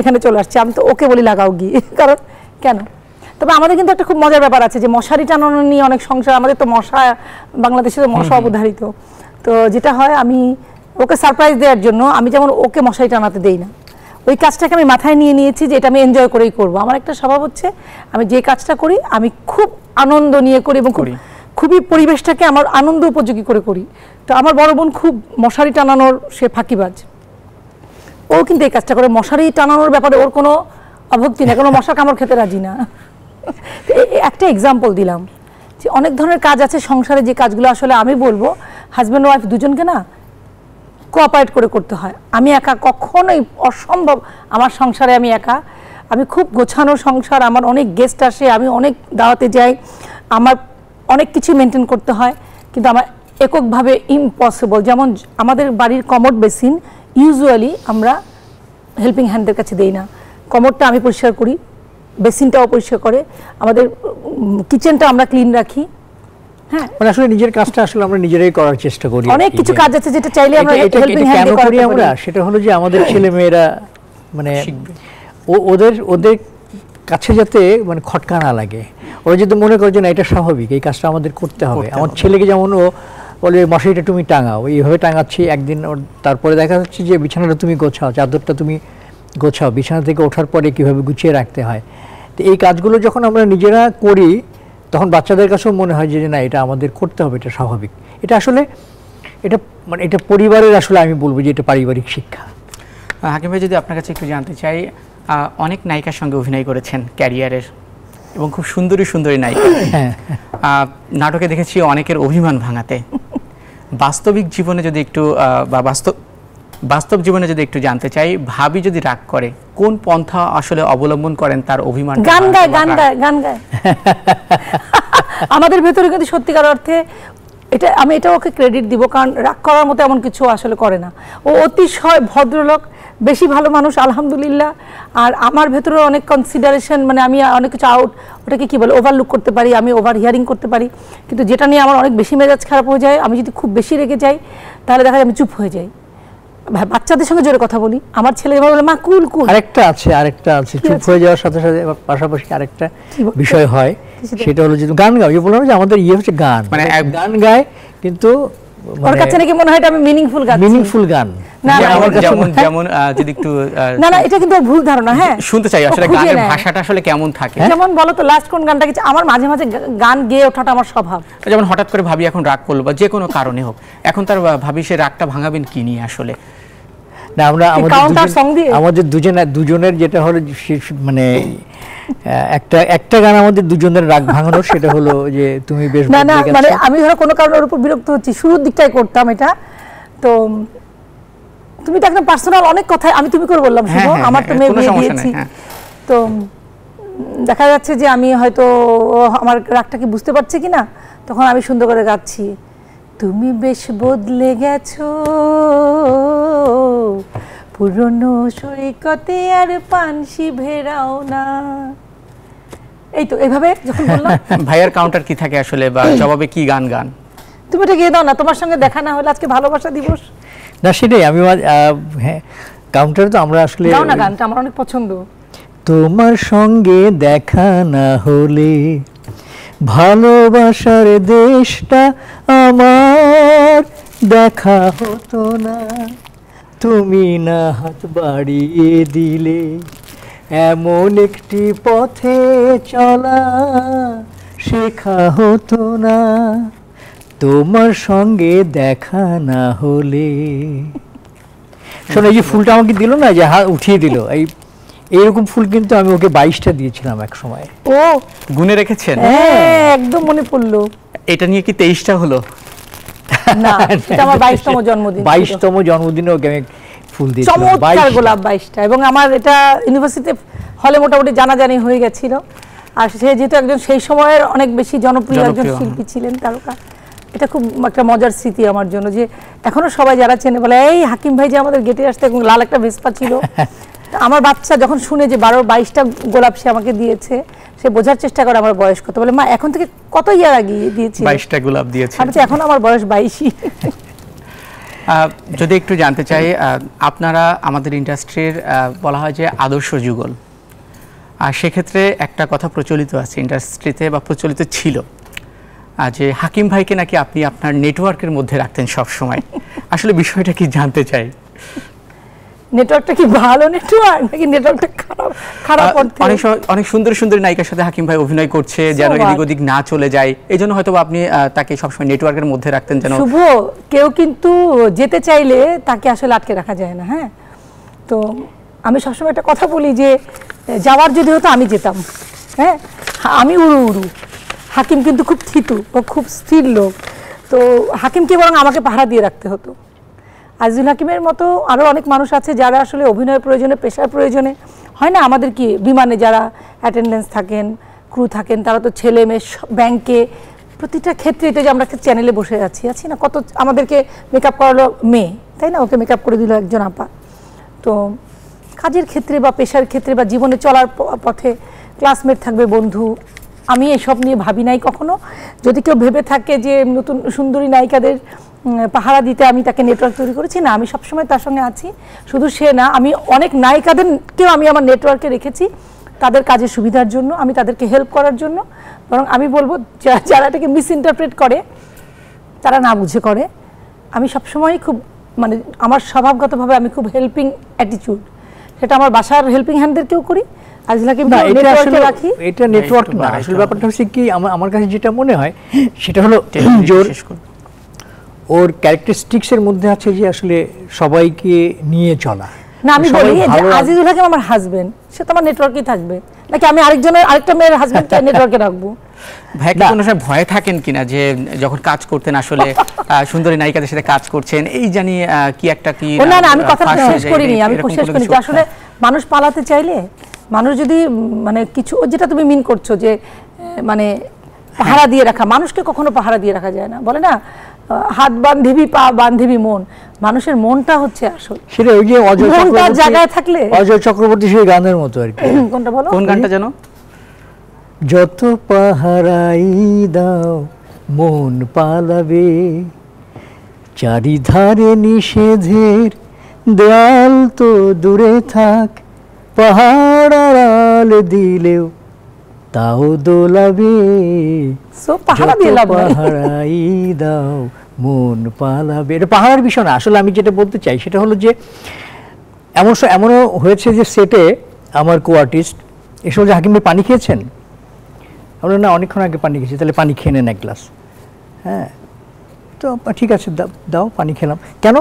এখানে চলে আসছে, আমি তো ওকে বলি লাগাও গিয়ে, কারণ কেন। তবে আমাদের কিন্তু একটা খুব মজার ব্যাপার আছে যে মশারি টানানো নিয়ে অনেক সংসার, আমাদের তো মশা, বাংলাদেশে তো মশা অবধারিত। তো যেটা হয়, আমি ওকে সারপ্রাইজ দেওয়ার জন্য আমি যেমন ওকে মশারি টানাতে দেই না, ওই কাজটাকে আমি মাথায় নিয়েছি যে এটা আমি এনজয় করেই করবো। আমার একটা স্বভাব হচ্ছে আমি যে কাজটা করি আমি খুব আনন্দ নিয়ে করি এবং খুবই পরিবেশটাকে আমার আনন্দ উপযোগী করে করি। তো আমার বড় বোন খুব মশারি টানানোর সে ফাঁকিবাজ, ও কিন্তু এই কাজটা করে, মশারি টানানোর ব্যাপারে ওর কোনো অভক্তি না, কোনো মশা কামড় খেতে রাজি না। একটা এক্সাম্পল দিলাম যে অনেক ধরনের কাজ আছে সংসারে, যে কাজগুলো আসলে আমি বলবো হাজব্যান্ড ওয়াইফ দুজনকে না কোঅপারেট করে করতে হয়। আমি একা কখনোই অসম্ভব, আমার সংসারে আমি একা, আমি খুব গোছানো সংসার, আমার অনেক গেস্ট আসে, আমি অনেক দাওয়াতে যাই, আমার অনেক কিছু মেনটেন করতে হয়, কিন্তু আমার এককভাবে ইম্পসিবল। যেমন আমাদের বাড়ির কমোড বেসিন ইউজুয়ালি আমরা হেল্পিং হ্যান্ডদের কাছে দেই না, কমোডটা আমি পরিষ্কার করি, বেসিনটাও পরিষ্কার করে, আমাদের কিচেনটা আমরা ক্লিন রাখি। হ্যাঁ, মানে
আসলে নিজের কাজটা আসলে আমরা নিজেরাই করার চেষ্টা করি।
অনেক কিছু কাজ আছে যেটা চাইলে আমরা হেল্পিং হ্যান্ড দিয়ে করি আমরা,
সেটা হলো যে আমাদের ছেলে মেয়েরা মানে ওদের কাছে যাতে মানে খটকা না লাগে, ওরা যদি মনে করে যে না এটা স্বাভাবিক, এই কাজটা আমাদের করতে হবে। আমার ছেলেকে যেমন ও বলে মশারিটা তুমি টাঙাও, এইভাবে টাঙাচ্ছি, একদিন তারপরে দেখা যাচ্ছে যে বিছানাটা তুমি গোছাও, চাদরটা তুমি গোছাও, বিছানা থেকে ওঠার পরে কীভাবে গুছিয়ে রাখতে হয়। তো এই কাজগুলো যখন আমরা নিজেরা করি তখন বাচ্চাদের কাছেও মনে হয় যে না এটা আমাদের করতে হবে, এটা স্বাভাবিক। এটা আসলে এটা পরিবারের, আসলে আমি বলবো যে এটা পারিবারিক শিক্ষা।
হাকিম ভাই, যদি আপনার কাছে একটু জানতে চাই, অনেক নায়িকার সঙ্গে অভিনয় করেছেন ক্যারিয়ারের, এবং খুব সুন্দরী সুন্দরী নায়িকা। নাটকে দেখেছি অনেকের অভিমান ভাঙাতে। বাস্তবিক জীবনে যদি একটু বাস্তব জীবনে যদি একটু জানতে চাই, ভাবি যদি রাগ করে কোন পন্থা আসলে অবলম্বন করেন তার অভিমান?
গান গায়। আমাদের ভেতরে কিন্তু সত্যিকার অর্থে এটা ওকে ক্রেডিট দিব, কারণ রাগ করার মতো এমন কিছু আসলে করে না। ও অতিশয় ভদ্রলোক, বেশি ভালো মানুষ আলহামদুলিল্লাহ। আর আমার ভেতরে অনেক কনসিডারেশন, মানে আমি অনেক কিছু ওটাকে কি বলে ওভারলুক করতে পারি, আমি ওভার হিয়ারিং করতে পারি, কিন্তু যেটা নিয়ে আমার অনেক বেশি মেজাজ খারাপ হয়ে যায়, আমি যদি খুব বেশি রেগে যাই তাহলে দেখা যায় আমি চুপ হয়ে যাই। বাচ্চাদের সঙ্গে জোরে কথা বলি, আমার ছেলে এবার বলে মা কুল কুল।
আরেকটা আছে চুপ হয়ে যাওয়ার সাথে সাথে পাশাপাশি আরেকটা বিষয় হয়, সেটা হলো যে গান গাও, বললাম যে আমাদের হচ্ছে গান, মানে গান গায় কিন্তু
ওর কাছে নাকি মনে হয় এটা আমি মিনিংফুল গান।
যেমন যদি একটু
না এটা কিন্তু ভুল ধারণা। হ্যাঁ,
শুনতে চাই আসলে গানের ভাষাটা আসলে কেমন থাকে।
যেমন বলো তো লাস্ট কোন গানটা গেছে? আমার মাঝে মাঝে গান গেয়ে ওঠাটা আমার স্বভাব।
যেমন হঠাৎ করে ভাবি এখন রাগ করলো বা যে কোনো কারণে হোক, এখন তার ভাবি সে রাগটা ভাঙাবেন কি নিয়ে আসলে?
না, আমরা আমাদের দুজনের যেটা হলো মানে একটা গান আমাদের দুজনের রাগ ভাঙানো, সেটা হলো যে তুমি বেশ
না মানে আমি ধরো কোনো কারণের উপর বিরক্ত হচ্ছি, শুরুর দিকটাই করতাম এটা, তো তুমি তো একদম পার্সোনাল অনেক কথা আমি তুমি করে বললাম, শুনো আমার তো মেয়ে বিয়ে দিয়েছি, তো দেখা যাচ্ছে যে আমি হয়তো আমার রাগটা কি বুঝতে পারছি কিনা, তখন আমি সুন্দর করে গাচ্ছি, তুমি বেশ বদলে গেছো পুরনো সৈকতে আর পানসি ভেরাও না। এই তো এইভাবে যখন বললাম
ভাইয়ার কাউন্টার কি থাকে আসলে, বা জবাবে কি গান গান?
তুমি এটা গিয়ে দাও না, তোমার সঙ্গে দেখা না হলে আজকে ভালোবাসা দিবস।
না সেটাই আমি হ্যাঁ, কাউন্টার তো আমরা আসলে
দাও না, গানটা আমার অনেক পছন্দ।
তোমার সঙ্গে দেখা না হলে ভালোবাসার দেশটা আমার দেখা হতো না, তুমি না হাত বাড়িয়ে দিলে এমন একটি পথে চলা শেখা হতো না, তোমার সঙ্গে দেখা না হলে। শোনো, এই যে ফুলটা আমাকে দিল না, যে হাত উঠিয়ে দিল, এইরকম ফুল কিন্তু আমি ওকে 22টা দিয়েছিলাম এক সময়।
ও
গুনে রেখেছেন?
হ্যাঁ, একদম মনে পড়লো।
এটা নিয়ে কি 23টা হলো?
না, এটা আমার 22তম জন্মদিন।
22তম জন্মদিনে ওকে আমি ফুল দিয়েছিলাম,
চমৎকার গোলাপ 22টা, এবং আমার এটা ইউনিভার্সিটি হলে মোটামুটি জানাজানি হয়ে গেছিল। আর সে যেহেতু একজন সেই সময়ের অনেক বেশি জনপ্রিয় একজন শিল্পী ছিলেন, তারকা, এটা খুব একটা মজার স্মৃতি আমার জন্য, যে এখনো সবাই যারা চেনে বলে এই হাকিম ভাই যে আমাদের গেটে আসতে, এবং লাল একটা ভেসপা ছিল। আমার বাচ্চা যখন শুনে যে 22টা গোলাপ সে আমাকে দিয়েছে, সে বোঝার চেষ্টা করে আমার বয়স কত, বলে মা এখন থেকে কত ইয়ার আগে দিয়েছি,
22টা গোলাপ দিয়েছে।
আমি এখন আমার বয়স 22ই।
যদি একটু জানতে চাই, আপনারা আমাদের ইন্ডাস্ট্রির বলা হয় যে আদর্শ যুগল, আর সেক্ষেত্রে একটা কথা প্রচলিত আছে ইন্ডাস্ট্রিতে, বা প্রচলিত ছিল, যে হাকিম ভাইকে নাকি আপনি আপনার নেটওয়ার্কের মধ্যে রাখতেন সব সময়। আসলে বিষয়টা কি জানতে চাই?
নেটওয়ার্কটা কি ভালো নেটওয়ার্ক নাকি নেটওয়ার্কটা খারাপ?
অনেক সুন্দর সুন্দর নায়িকার সাথে হাকিম ভাই অভিনয় করছে, যেন এদিক ওদিক না চলে যায়, এই জন্য হয়তো আপনি তাকে সবসময় নেটওয়ার্কের মধ্যে রাখতেন। যেন
শুভ, কেউ কিন্তু যেতে চাইলে তাকে আসলে আটকে রাখা যায় না। হ্যাঁ, তো আমি সবসময় একটা কথা বলি যে যাওয়ার যদি হতো আমি যেতাম। হ্যাঁ, আমি উড়ু, হাকিম কিন্তু খুব থিতু, ও খুব স্থির লোক, তো হাকিমকে বরং আমাকে পাহারা দিয়ে রাখতে হতো। আজিজুল হাকিমের মতো আরও অনেক মানুষ আছে যারা আসলে অভিনয়ের প্রয়োজনে, পেশার প্রয়োজনে, হয় না আমাদের কি বিমানে যারা অ্যাটেন্ডেন্স থাকেন, ক্রু থাকেন, তারা তো ছেলে মেয়ে, ব্যাংকে, প্রতিটা ক্ষেত্রে, এটা যে আমরা চ্যানেলে বসে আছি না, কত আমাদেরকে মেকআপ করালো মেয়ে, তাই না, ওকে মেকআপ করে দিল একজন আপা। তো কাজের ক্ষেত্রে বা পেশার ক্ষেত্রে বা জীবনে চলার পথে ক্লাসমেট থাকবে, বন্ধু, আমি এসব নিয়ে ভাবি নাই কখনো। যদি কেউ ভেবে থাকে যে নতুন সুন্দরী নায়িকাদের পাহারা দিতে আমি তাকে নেটওয়ার্ক তৈরি করেছি, না, আমি সবসময় তার সঙ্গে আছি। শুধু সে না, আমি অনেক নায়িকাদেরকেও আমি আমার নেটওয়ার্কে রেখেছি তাদের কাজের সুবিধার জন্য, আমি তাদেরকে হেল্প করার জন্য। বরং আমি বলবো যারা এটাকে মিসইন্টারপ্রেট করে, তারা না বুঝে করে। আমি সবসময় খুব, মানে আমার স্বভাবগতভাবে আমি খুব হেল্পিং অ্যাটিটিউড, সেটা আমার বাসার হেল্পিং হ্যান্ডদেরকেও করি,
এটা নেটওয়ার্ক না। আসলে ব্যাপারটা হচ্ছে কি, আমার কাছে যেটা মনে হয় সেটা হলো ওর ক্যারেক্টারিস্টিক্সের মধ্যে আছে যে আসলে সবাইকে নিয়ে চলা।
না, আমি বলি যে আজিজুল হাকিম আমার হাজবেন্ড, সে তো আমার নেটওয়ার্কেই থাকবে, নাকি আমি আরেকটা মেয়ের হাজবেন্ডকে নেটওয়ার্কে রাখবো?
ভাই কি কোনো সময় ভয় থাকেন কিনা যে যখন কাজ করতেন আসলে সুন্দরী নায়িকাদের সাথে কাজ করছেন, এই জানি কি একটা কি?
না, আমি কথা শেষ করিনি, আসলে মানুষ পালাতে চাইলে, মানুষ যদি মানে কিছু, যেটা তুমি মিন করছো যে মানে পাহারা দিয়ে রাখা, মানুষকে কখনো পাহারা দিয়ে রাখা যায় না, বলে না হাত বান্ধিবি পা বান্ধিবি মন, মানুষের মনটা হচ্ছে আসল।
সেটা ওই যে
মনটা জায়গায় থাকলে
অজয় চক্রবর্তী সেই গানের মতো আর কি।
কোনটা বলো?
কোন গানটা যেন?
যত পাহারাই দাও মন পালাবে, চারিধারে নিষেধের দেয়াল তো দূরে থাক, পাহাড় আড়াল দিলেও তাও দোলাবে।
সো পাহারা দিয়ে লাভ নাই।
পাহারাই দাও মন পালাবে, এটা পাহাড়ের বিষয় না। আসলে আমি যেটা বলতে চাই সেটা হলো যে এমনও হয়েছে যে সেটে আমার কো আর্টিস্ট এসব যে হাকিম ভাই পানি খেয়েছেন, আমরা না অনেকক্ষণ আগে পানি খেয়েছি, তাহলে পানি খেয়ে নেন এক গ্লাস। হ্যাঁ, তো ঠিক আছে দাও পানি খেলাম। কেন?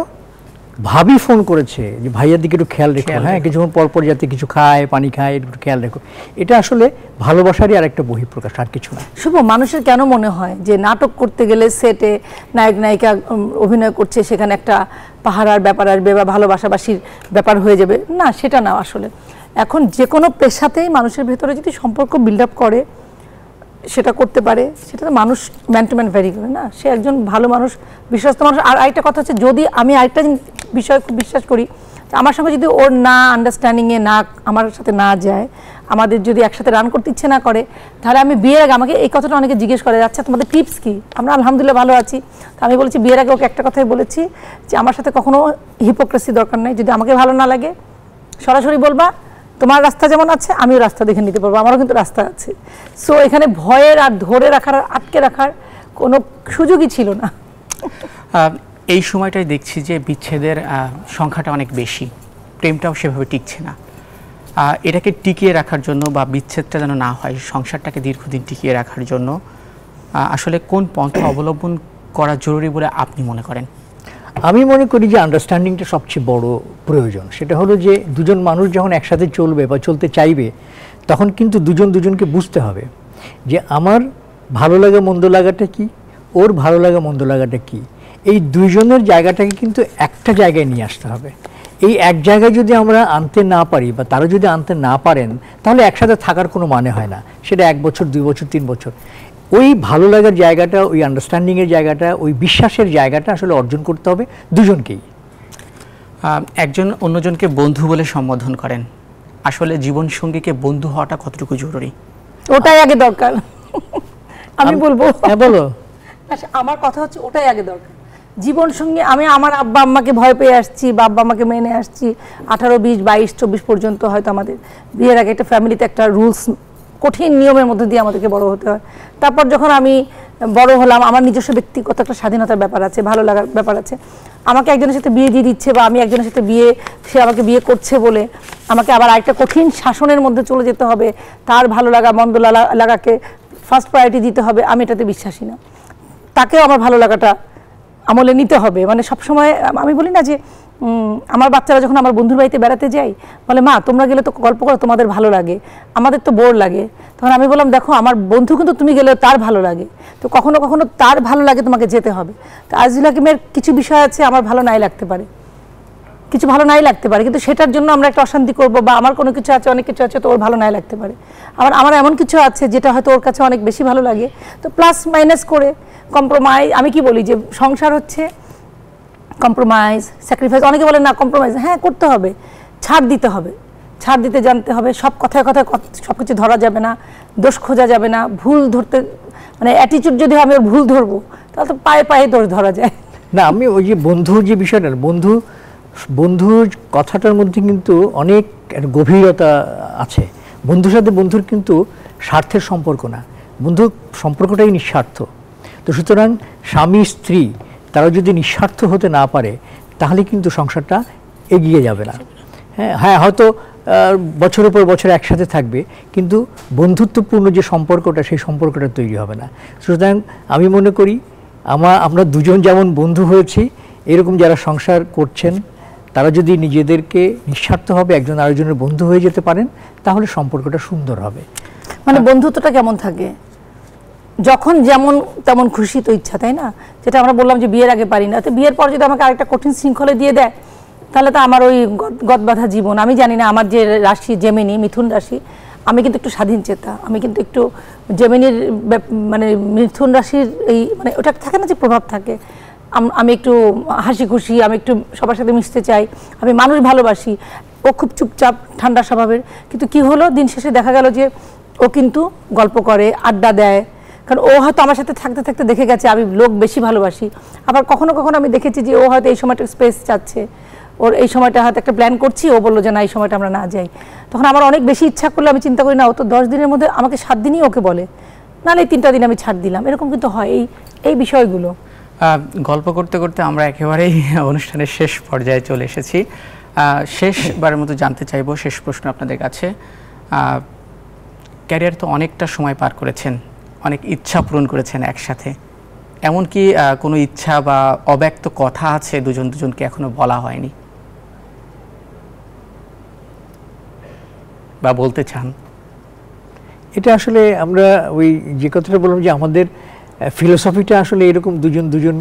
ভাবি ফোন করেছে যে ভাইয়ার দিকে একটু খেয়াল রেখো, হ্যাঁ কিছুক্ষণ পর যাতে কিছু খায়, পানি খায়, একটু খেয়াল রেখো। এটা আসলে ভালোবাসারই আর একটা বহিঃপ্রকাশ, আর কিছু না।
শুভ, মানুষের কেন মনে হয় যে নাটক করতে গেলে সেটে নায়ক নায়িকা অভিনয় করছে, সেখানে একটা পাহারার ব্যাপার আসবে বা ভালোবাসাবাসীর ব্যাপার হয়ে যাবে? না, সেটা না। আসলে এখন যে কোনো পেশাতেই মানুষের ভেতরে যদি সম্পর্ক বিল্ড আপ করে, সেটা করতে পারে, সেটা তো মানুষ ম্যান টু ম্যান ভ্যারি করে না। সে একজন ভালো মানুষ, বিশ্বস্ত মানুষ। আর আরেকটা কথা হচ্ছে, যদি আমি আরেকটা বিষয় খুব বিশ্বাস করি, আমার সঙ্গে যদি ওর না আন্ডারস্ট্যান্ডিংয়ে না, আমার সাথে না যায়, আমাদের যদি একসাথে রান করতে ইচ্ছে না করে, তাহলে আমি বিয়ের আগে, আমাকে এই কথাটা অনেকে জিজ্ঞেস করে, আচ্ছা তোমাদের টিপস কি? আমরা আলহামদুলিল্লাহ ভালো আছি। তো আমি বলেছি, বিয়ের আগে ওকে একটা কথাই বলেছি যে আমার সাথে কখনো হিপোক্রেসি দরকার নেই। যদি আমাকে ভালো না লাগে সরাসরি বলবা, তোমার রাস্তা যেমন আছে আমিও রাস্তা দেখে নিতে পারবো, আমারও কিন্তু রাস্তা আছে। সো এখানে ভয়ের আর ধরে রাখার আর আটকে রাখার কোনো সুযোগই ছিল না।
এই সময়টাই দেখছি যে বিচ্ছেদের সংখ্যাটা অনেক বেশি, প্রেমটাও সেভাবে টিকছে না। এটাকে টিকিয়ে রাখার জন্য বা বিচ্ছেদটা যেন না হয়, সংসারটাকে দীর্ঘদিন টিকিয়ে রাখার জন্য আসলে কোন পন্থা অবলম্বন করা জরুরি বলে আপনি মনে করেন?
আমি মনে করি যে আন্ডারস্ট্যান্ডিংটা সবচেয়ে বড় প্রয়োজন। সেটা হলো যে দুজন মানুষ যখন একসাথে চলবে বা চলতে চাইবে, তখন কিন্তু দুজনকে বুঝতে হবে যে আমার ভালো লাগা মন্দ লাগাটা কি, ওর ভালো লাগা মন্দ লাগাটা কি। এই দুইজনের জায়গাটাকে কিন্তু একটা জায়গায় নিয়ে আসতে হবে। এই এক জায়গায় যদি আমরা আনতে না পারি বা তারা যদি আনতে না পারেন, তাহলে একসাথে থাকার কোনো মানে হয় না। সেটা 1 বছর 2 বছর 3 বছর। ওই ভালো লাগার জায়গাটা, ওই আন্ডারস্ট্যান্ডিংয়ের জায়গাটা, ওই বিশ্বাসের জায়গাটা আসলে অর্জন করতে হবে দুজনকেই।
একজন অন্যজনকে বন্ধু বলে সম্বোধন করেন, আসলে জীবন সঙ্গীকে বন্ধু হওয়াটা কতটুকু জরুরি?
ওটাই আগে দরকার। আমি বলবো,
হ্যাঁ বলো।
আমার কথা হচ্ছে ওটাই আগে দরকার। জীবন সঙ্গী, আমি আমার আব্বা আম্মাকে ভয় পেয়ে আসছি বা আব্বা আম্মাকে মেনে আসছি 18, 20, 22, 24 পর্যন্ত। হয়তো আমাদের বিয়ের আগে একটা ফ্যামিলিতে একটা রুলস, কঠিন নিয়মের মধ্যে দিয়ে আমাদেরকে বড় হতে হয়। তারপর যখন আমি বড় হলাম, আমার নিজস্ব ব্যক্তিগত একটা স্বাধীনতার ব্যাপার আছে, ভালো লাগার ব্যাপার আছে। আমাকে একজনের সাথে বিয়ে দিয়ে দিচ্ছে বা আমি একজনের সাথে সে আমাকে বিয়ে করছে বলে আমাকে আবার আরেকটা কঠিন শাসনের মধ্যে চলে যেতে হবে, তার ভালো লাগা মন্দ লাগাকে ফার্স্ট প্রায়োরিটি দিতে হবে, আমি এটাতে বিশ্বাসী না। তাকেও আমার ভালো লাগাটা আমলে নিতে হবে। মানে সবসময় আমি বলি না যে আমার বাচ্চারা যখন আমার বন্ধুর বাড়িতে বেড়াতে যাই, বলে মা তোমরা গেলে তো গল্প করো, তোমাদের ভালো লাগে, আমাদের তো বোর লাগে। তখন আমি বললাম, দেখো আমার বন্ধু কিন্তু তুমি গেলে তার ভালো লাগে, তো কখনো কখনো তার ভালো লাগে তোমাকে যেতে হবে। তো আজিজুল হাকিমের কিছু বিষয় আছে আমার ভালো নাই লাগতে পারে, কিছু ভালো নাই লাগতে পারে, কিন্তু সেটার জন্য আমরা একটা অশান্তি করবো, বা আমার কোনো কিছু আছে, অনেক কিছু আছে তো ওর ভালো নাই লাগতে পারে। আমার এমন কিছু আছে যেটা হয়তো ওর কাছে অনেক বেশি ভালো লাগে, তো প্লাস মাইনাস করে কম্প্রোমাইজ। আমি কি বলি যে সংসার হচ্ছে কম্প্রোমাইজ, স্যাক্রিফাইস। অনেকে বলে না কম্প্রোমাইজ, হ্যাঁ করতে হবে, ছাড় দিতে হবে, ছাড় দিতে জানতে হবে। সব কথায় কথায় সব কিছু ধরা যাবে না, দোষ খোঁজা যাবে না, ভুল ধরতে মানে অ্যাটিচিউড যদি আমি ওর ভুল ধরবো তাহলে তো পায়ে পায়ে দোষ ধরা যায়
না। আমি ওই যে বন্ধুর যে বিষয়টা, বন্ধুর কথাটার মধ্যে কিন্তু অনেক গভীরতা আছে। বন্ধুর সাথে বন্ধুর কিন্তু স্বার্থের সম্পর্ক না, বন্ধু সম্পর্কটাই নিঃস্বার্থ। তো সুতরাং স্বামী স্ত্রী তারা যদি নিঃস্বার্থ হতে না পারে, তাহলে কিন্তু সংসারটা এগিয়ে যাবে না। হ্যাঁ হয়তো বছরের পর বছর একসাথে থাকবে, কিন্তু বন্ধুত্বপূর্ণ যে সম্পর্কটা, সেই সম্পর্কটা তৈরি হবে না। সুতরাং আমি মনে করি আমরা দুজন যেমন বন্ধু হয়েছি, এরকম যারা সংসার করছেন তারা যদি নিজেদেরকে নিঃস্বার্থভাবে একজন আরেকজনের বন্ধু হয়ে যেতে পারেন, তাহলে সম্পর্কটা সুন্দর হবে।
মানে বন্ধুত্বটা কেমন থাকে, যখন যেমন তেমন খুশি তো ইচ্ছা, তাই না? যেটা আমরা বললাম যে বিয়ের আগে পারি না, তো বিয়ের পর যদি আমাকে আরেকটা কঠিন শৃঙ্খলে দিয়ে দেয়, তাহলে তো আমার ওই গদবাঁধা জীবন। আমি জানি না, আমার যে রাশি জেমিনি, মিথুন রাশি, আমি কিন্তু একটু স্বাধীন চেতা, আমি কিন্তু একটু জেমিনির মানে মিথুন রাশির এই মানে ওটা থাকে না যে প্রভাব থাকে, আমি একটু হাসি খুশি, আমি একটু সবার সাথে মিশতে চাই, আমি মানুষ ভালোবাসি। ও খুব চুপচাপ ঠান্ডা স্বভাবের, কিন্তু কি হলো দিন শেষে দেখা গেল যে ও কিন্তু গল্প করে, আড্ডা দেয়, কারণ ও হয়তো আমার সাথে থাকতে থাকতে দেখে গেছে আমি লোক বেশি ভালোবাসি। আবার কখনো কখনো আমি দেখেছি যে ও হয়তো এই সময়টা স্পেস চাচ্ছে, ওর এই সময়টা হয়তো একটা প্ল্যান করছি, ও বললো যে না এই সময়টা আমরা না যাই। তখন আমার অনেক বেশি ইচ্ছা করলে আমি চিন্তা করি না, ও তো 10 দিনের মধ্যে আমাকে 7 দিনই ওকে বলে, নাহলে 3টা দিন আমি ছাড় দিলাম, এরকম কিন্তু হয় এই বিষয়গুলো।
গল্প করতে করতে আমরা একেবারেই অনুষ্ঠানের শেষ পর্যায়ে চলে এসেছি। শেষবারের মতো জানতে চাইবো, শেষ প্রশ্ন আপনাদের কাছে, ক্যারিয়ার তো অনেকটা সময় পার করেছেন, অনেক ইচ্ছা পূরণ করেছেন একসাথে, এমনকি কোনো ইচ্ছা বা অব্যক্ত কথা আছে দুজনকে এখনো বলা হয়নি বা বলতে চান?
এটা আসলে আমরা ওই যে কথাটা বললাম যে আমাদের ফিলোসফিটা আসলে এরকম, দুজন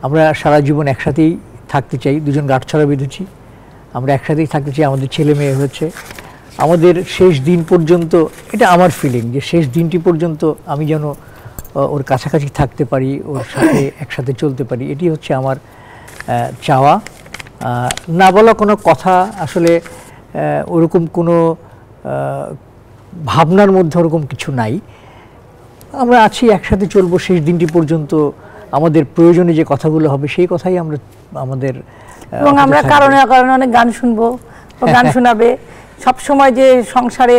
আমরা সারা জীবন একসাথেই থাকতে চাই, দুজন গাঁটছড়া বেঁধেছি, আমরা একসাথেই থাকতে চাই, আমাদের ছেলে মেয়ে হয়েছে, আমাদের শেষ দিন পর্যন্ত, এটা আমার ফিলিং যে শেষ দিনটি পর্যন্ত আমি যেন ওর কাছাকাছি থাকতে পারি, ওর সাথে একসাথে চলতে পারি, এটি হচ্ছে আমার চাওয়া। না বলা কোনো কথা আসলে ওরকম কোনো ভাবনার মধ্যে ওরকম কিছু নাই। আমরা আছি, একসাথে চলবো শেষ দিনটি পর্যন্ত, আমাদের প্রয়োজনে যে কথাগুলো হবে সেই কথাই আমরা আমাদের,
এবং আমরা কারণে অকারণে অনেক গান শুনবো, ও গান শোনাবে। সব সময় যে সংসারে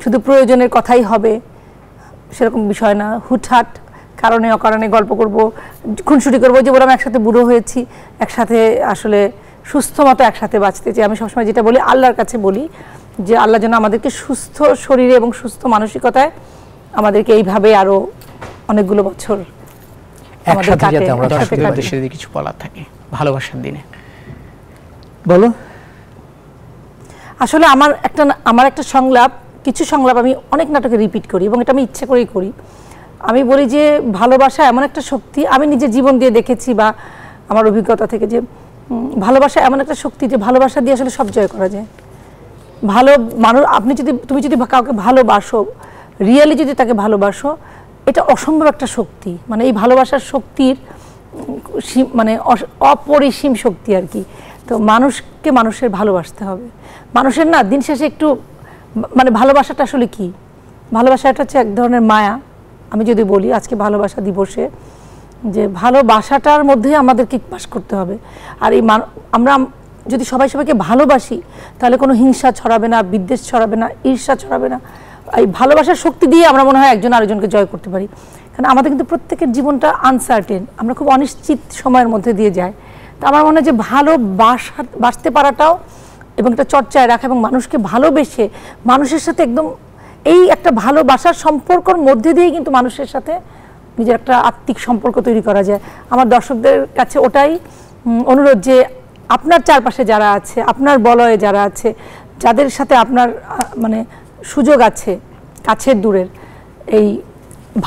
শুধু প্রয়োজনের কথাই হবে সেরকম বিষয় না, হুটহাট কারণে অকারণে গল্প করব, খুনসুটি করবো, যে বললাম একসাথে বুড়ো হয়েছি, একসাথে আসলে সুস্থ মতো একসাথে বাঁচতে চাই। আমি সবসময় যেটা বলি, আল্লাহর কাছে বলি যে আল্লাহ যেন আমাদেরকে সুস্থ শরীরে এবং সুস্থ মানসিকতায় আমাদেরকে এইভাবে আরো অনেকগুলো বছর
একসাথে যাতে আমরা
দর্শকদের উদ্দেশ্যে যদি কিছু বলার থাকে ভালোবাসার দিনে
বলো।
আসলে আমার একটা সংলাপ, কিছু সংলাপ আমি অনেক নাটকে রিপিট করি এবং এটা আমি ইচ্ছে করেই করি। আমি বলি যে ভালোবাসা এমন একটা শক্তি, আমি নিজের জীবন দিয়ে দেখেছি বা আমার অভিজ্ঞতা থেকে, যে ভালোবাসা এমন একটা শক্তি যে ভালোবাসা দিয়ে আসলে সব জয় করা যায়। ভালো মানুষ, তুমি যদি কাউকে ভালোবাসো, রিয়েলি যদি তাকে ভালোবাসো, এটা অসম্ভব একটা শক্তি, মানে এই ভালোবাসার শক্তির মানে অপরিসীম শক্তি আর কি। তো মানুষকে মানুষের ভালোবাসতে হবে, মানুষের না দিন শেষে একটু মানে ভালোবাসাটা আসলে কি, ভালোবাসাটা হচ্ছে এক ধরনের মায়া। আমি যদি বলি আজকে ভালোবাসা দিবসে যে ভালোবাসাটার মধ্যেই আমাদেরকে বাস করতে হবে। আর এই আমরা যদি সবাইকে ভালোবাসি তাহলে কোনো হিংসা ছড়াবে না, বিদ্বেষ ছড়াবে না, ঈর্ষা ছড়াবে না। এই ভালোবাসার শক্তি দিয়ে আমরা মনে হয় একজন আরেকজনকে জয় করতে পারি। কারণ আমাদের কিন্তু প্রত্যেকের জীবনটা আনসার্টেন, আমরা খুব অনিশ্চিত সময়ের মধ্যে দিয়ে যাই। তো আমার মনে হয় যে ভালোবাসতে পারাটাও এবং একটা চর্চায় রাখা এবং মানুষকে ভালোবেসে মানুষের সাথে একদম এই একটা ভালোবাসার সম্পর্কর মধ্যে দিয়ে কিন্তু মানুষের সাথে নিজের একটা আত্মিক সম্পর্ক তৈরি করা যায়। আমার দর্শকদের কাছে ওটাই অনুরোধ যে আপনার চারপাশে যারা আছে, আপনার বলয়ে যারা আছে, যাদের সাথে আপনার মানে সুযোগ আছে কাছের দূরের, এই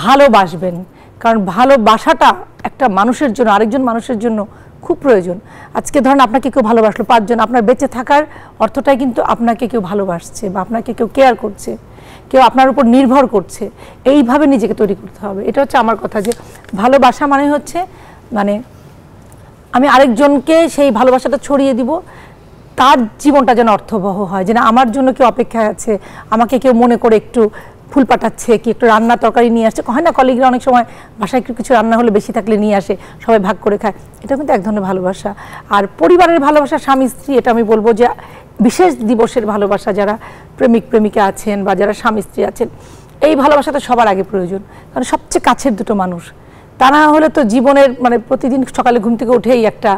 ভালোবাসবেন। কারণ ভালোবাসাটা একটা মানুষের জন্য, আরেকজন মানুষের জন্য খুব প্রয়োজন। আজকে ধরেন আপনাকে কেউ ভালোবাসলো, 5 জন, আপনার বেঁচে থাকার অর্থটাই কিন্তু আপনাকে কেউ ভালোবাসছে বা আপনাকে কেউ কেয়ার করছে, কেউ আপনার উপর নির্ভর করছে। এইভাবে নিজেকে তৈরি করতে হবে। এটা হচ্ছে আমার কথা, যে ভালোবাসা মানে হচ্ছে মানে আমি আরেকজনকে সেই ভালোবাসাটা ছড়িয়ে দিব, তার জীবনটা যেন অর্থবহ হয়, যেন আমার জন্য কেউ অপেক্ষায় আছে, আমাকে কেউ মনে করে একটু ফুল পাঠাচ্ছে, কি একটু রান্না তরকারি নিয়ে আসছে, হয় না কলিগরা অনেক সময় বাসায় একটু কিছু রান্না হলে বেশি থাকলে নিয়ে আসে, সবাই ভাগ করে খায়। এটা কিন্তু এক ধরনের ভালোবাসা। আর পরিবারের ভালোবাসা, স্বামী স্ত্রী, এটা আমি বলবো যে বিশেষ দিবসের ভালোবাসা, যারা প্রেমিক প্রেমিকা আছেন বা যারা স্বামী স্ত্রী আছেন, এই ভালোবাসাটা সবার আগে প্রয়োজন। কারণ সবচেয়ে কাছের দুটো মানুষ, তা না হলে তো জীবনের মানে প্রতিদিন সকালে ঘুম থেকে উঠেই একটা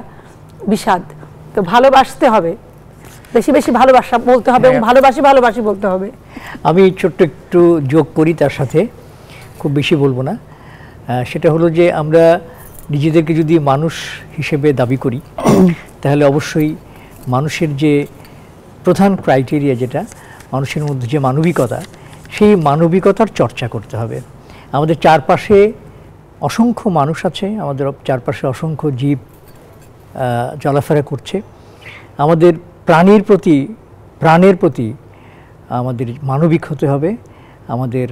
বিষাদ। তো ভালোবাসতে হবে, বেশি বেশি ভালোবাসা বলতে হবে এবং ভালোবাসি বলতে হবে।
আমি ছোট্ট একটু যোগ করি তার সাথে, খুব বেশি বলবো না। সেটা হলো যে আমরা নিজেদেরকে যদি মানুষ হিসেবে দাবি করি তাহলে অবশ্যই মানুষের যে প্রধান ক্রাইটেরিয়া, যেটা মানুষের মধ্যে যে মানবিকতা, সেই মানবিকতার চর্চা করতে হবে। আমাদের চারপাশে অসংখ্য মানুষ আছে, আমাদের চারপাশে অসংখ্য জীব চলাফেরা করছে। আমাদের প্রাণের প্রতি আমাদের মানবিক হতে হবে। আমাদের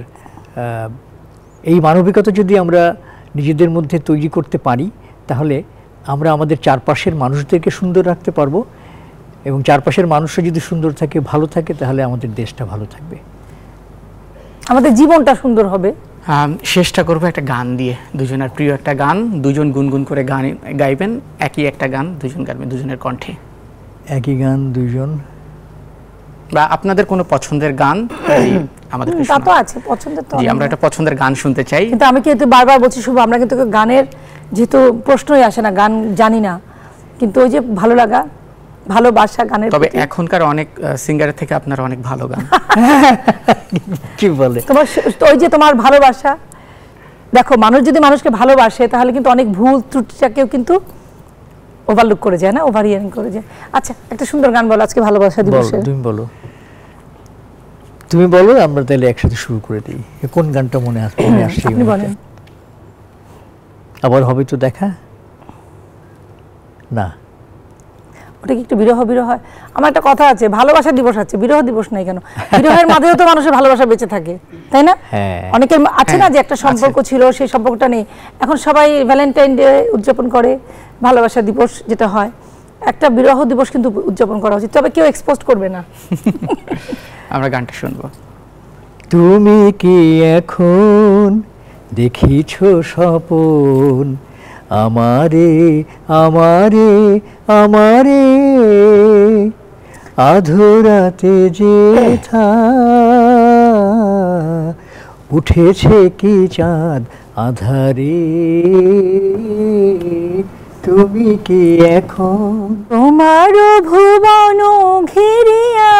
এই মানবিকতা যদি আমরা নিজেদের মধ্যে তৈরি করতে পারি তাহলে আমরা আমাদের চারপাশের মানুষদেরকে সুন্দর রাখতে পারবো, এবং চারপাশের মানুষরা যদি সুন্দর থাকে, ভালো থাকে, তাহলে আমাদের দেশটা ভালো থাকবে,
আমাদের জীবনটা সুন্দর হবে।
চেষ্টা করবো একটা গান দিয়ে, দুজনের প্রিয় একটা গান, দুজন গুনগুন করে গান গাইবেন, একই একটা গান দুজন গাইবেন, দুজনের কণ্ঠে
একই গান দুজন,
বা আপনাদের কোনো পছন্দের গান আমাদের
তা তো আছে, পছন্দের তো
আমরা একটা পছন্দের গান শুনতে চাই।
কিন্তু আমি কিন্তু বারবার বলছি শুভ, আমরা কিন্তু গানের যেহেতু প্রশ্নই আসে না, গান জানি না, কিন্তু ওই যে ভালো লাগা, ভালোবাসা গানের,
তবে এখনকার অনেক সিঙ্গারের থেকে আপনার অনেক ভালো গান।
কি বলে
তোমার ওই যে তোমার ভালোবাসা, দেখো মানুষ যদি মানুষকে ভালোবাসে তাহলে কিন্তু অনেক ভুল ত্রুটিটাকেও কিন্তু ওভারলুক করে যায় না, ওভার হিয়ারিং করে যায়। আচ্ছা, একটা সুন্দর গান বলো আজকে ভালোবাসা দিবসে।
তুমি বলো, আমরা তাহলে একসাথে শুরু করে দিই। কোন গানটা মনে আসছে?
আপনি বলেন।
আবার হবে তো দেখা না,
ওটা কি একটু বিরহ বিরহ হয়? আমার একটা কথা আছে, ভালোবাসা দিবস আছে, বিরহ দিবস নাই কেন? বিরহের মাঝেও তো মানুষের ভালোবাসা বেঁচে থাকে, তাই না? অনেকের আছে না যে একটা সম্পর্ক ছিল, সেই সম্পর্কটা নেই, এখন সবাই ভ্যালেন্টাইন ডে উদযাপন করে, ভালোবাসা দিবস যেটা হয়, একটা বিরহ দিবস কিন্তু উদযাপন করা উচিত, তবে কেউ এক্সপোজ করবে না।
আমরা গানটা শুনবো।
তুমি কি এখন দেখিছ স্বপন, আমারে আমারে আমারে, আধরাতে যেথা উঠেছে কি চাঁদ আধারে, তুমি কি এখন
তোমার ভুবন ঘিরিয়া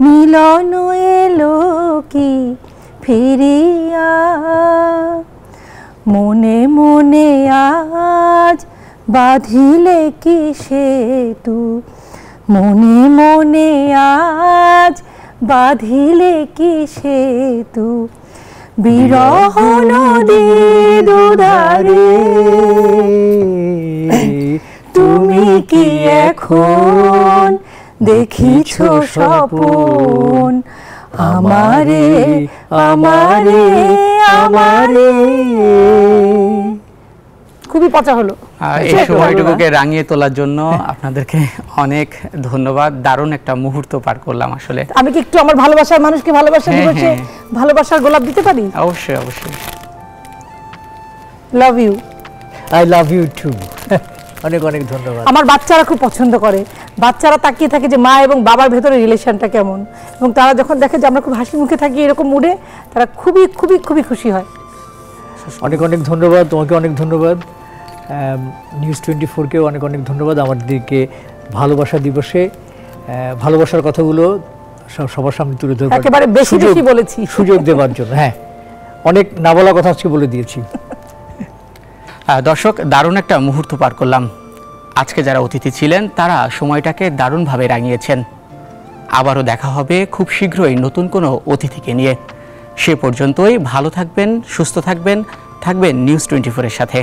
মিলন এলো কি ফিরিয়া, মনে মনে আজ বাঁধিলে কি সেতু, মনে মনে আজ বাঁধিলে কি সেতু, বিরহ নদী দুধারে, তুমি কি এখন দেখিছ স্বপন, আমারে আমারে আমারে। খুবই পচা হলো।
এই সময়টুকুকে রাঙিয়ে তোলার জন্য আপনাদেরকে অনেক ধন্যবাদ। দারুণ একটা মুহূর্ত পার করলাম আসলে।
আমি কি একটু আমার ভালোবাসার মানুষকে ভালোবাসা দিবসে ভালোবাসার গোলাপ দিতে পারি?
অবশ্যই অবশ্যই।
Love you.
I love you too. অনেক অনেক ধন্যবাদ।
আমার বাচ্চারা খুব পছন্দ করে, বাচ্চারা তাকিয়ে থাকে যে মা এবং বাবার ভেতরে রিলেশনটা কেমন, এবং তারা যখন দেখে যে আমরা খুব হাসি মুখে থাকি এরকম মুডে, তারা খুবই খুবই খুবই খুশি হয়।
অনেক অনেক ধন্যবাদ, তোমাকে অনেক ধন্যবাদ, নিউজ 24-কেও অনেক অনেক ধন্যবাদ আমাদেরকে ভালোবাসা দিবসে ভালোবাসার কথাগুলো সবার সামনে তুলে ধরবার,
একেবারে বেশি বেশি বলেছি,
সুযোগ দেওয়ার জন্য। হ্যাঁ, অনেক না বলা কথা আজকে বলে দিয়েছি।
দর্শক, দারুণ একটা মুহূর্ত পার করলাম। আজকে যারা অতিথি ছিলেন তারা সময়টাকে দারুণভাবে রাঙিয়েছেন। আবারও দেখা হবে খুব শীঘ্রই নতুন কোনো অতিথিকে নিয়ে। সে পর্যন্তই ভালো থাকবেন, সুস্থ থাকবেন, থাকবেন নিউজ 24-এর সাথে।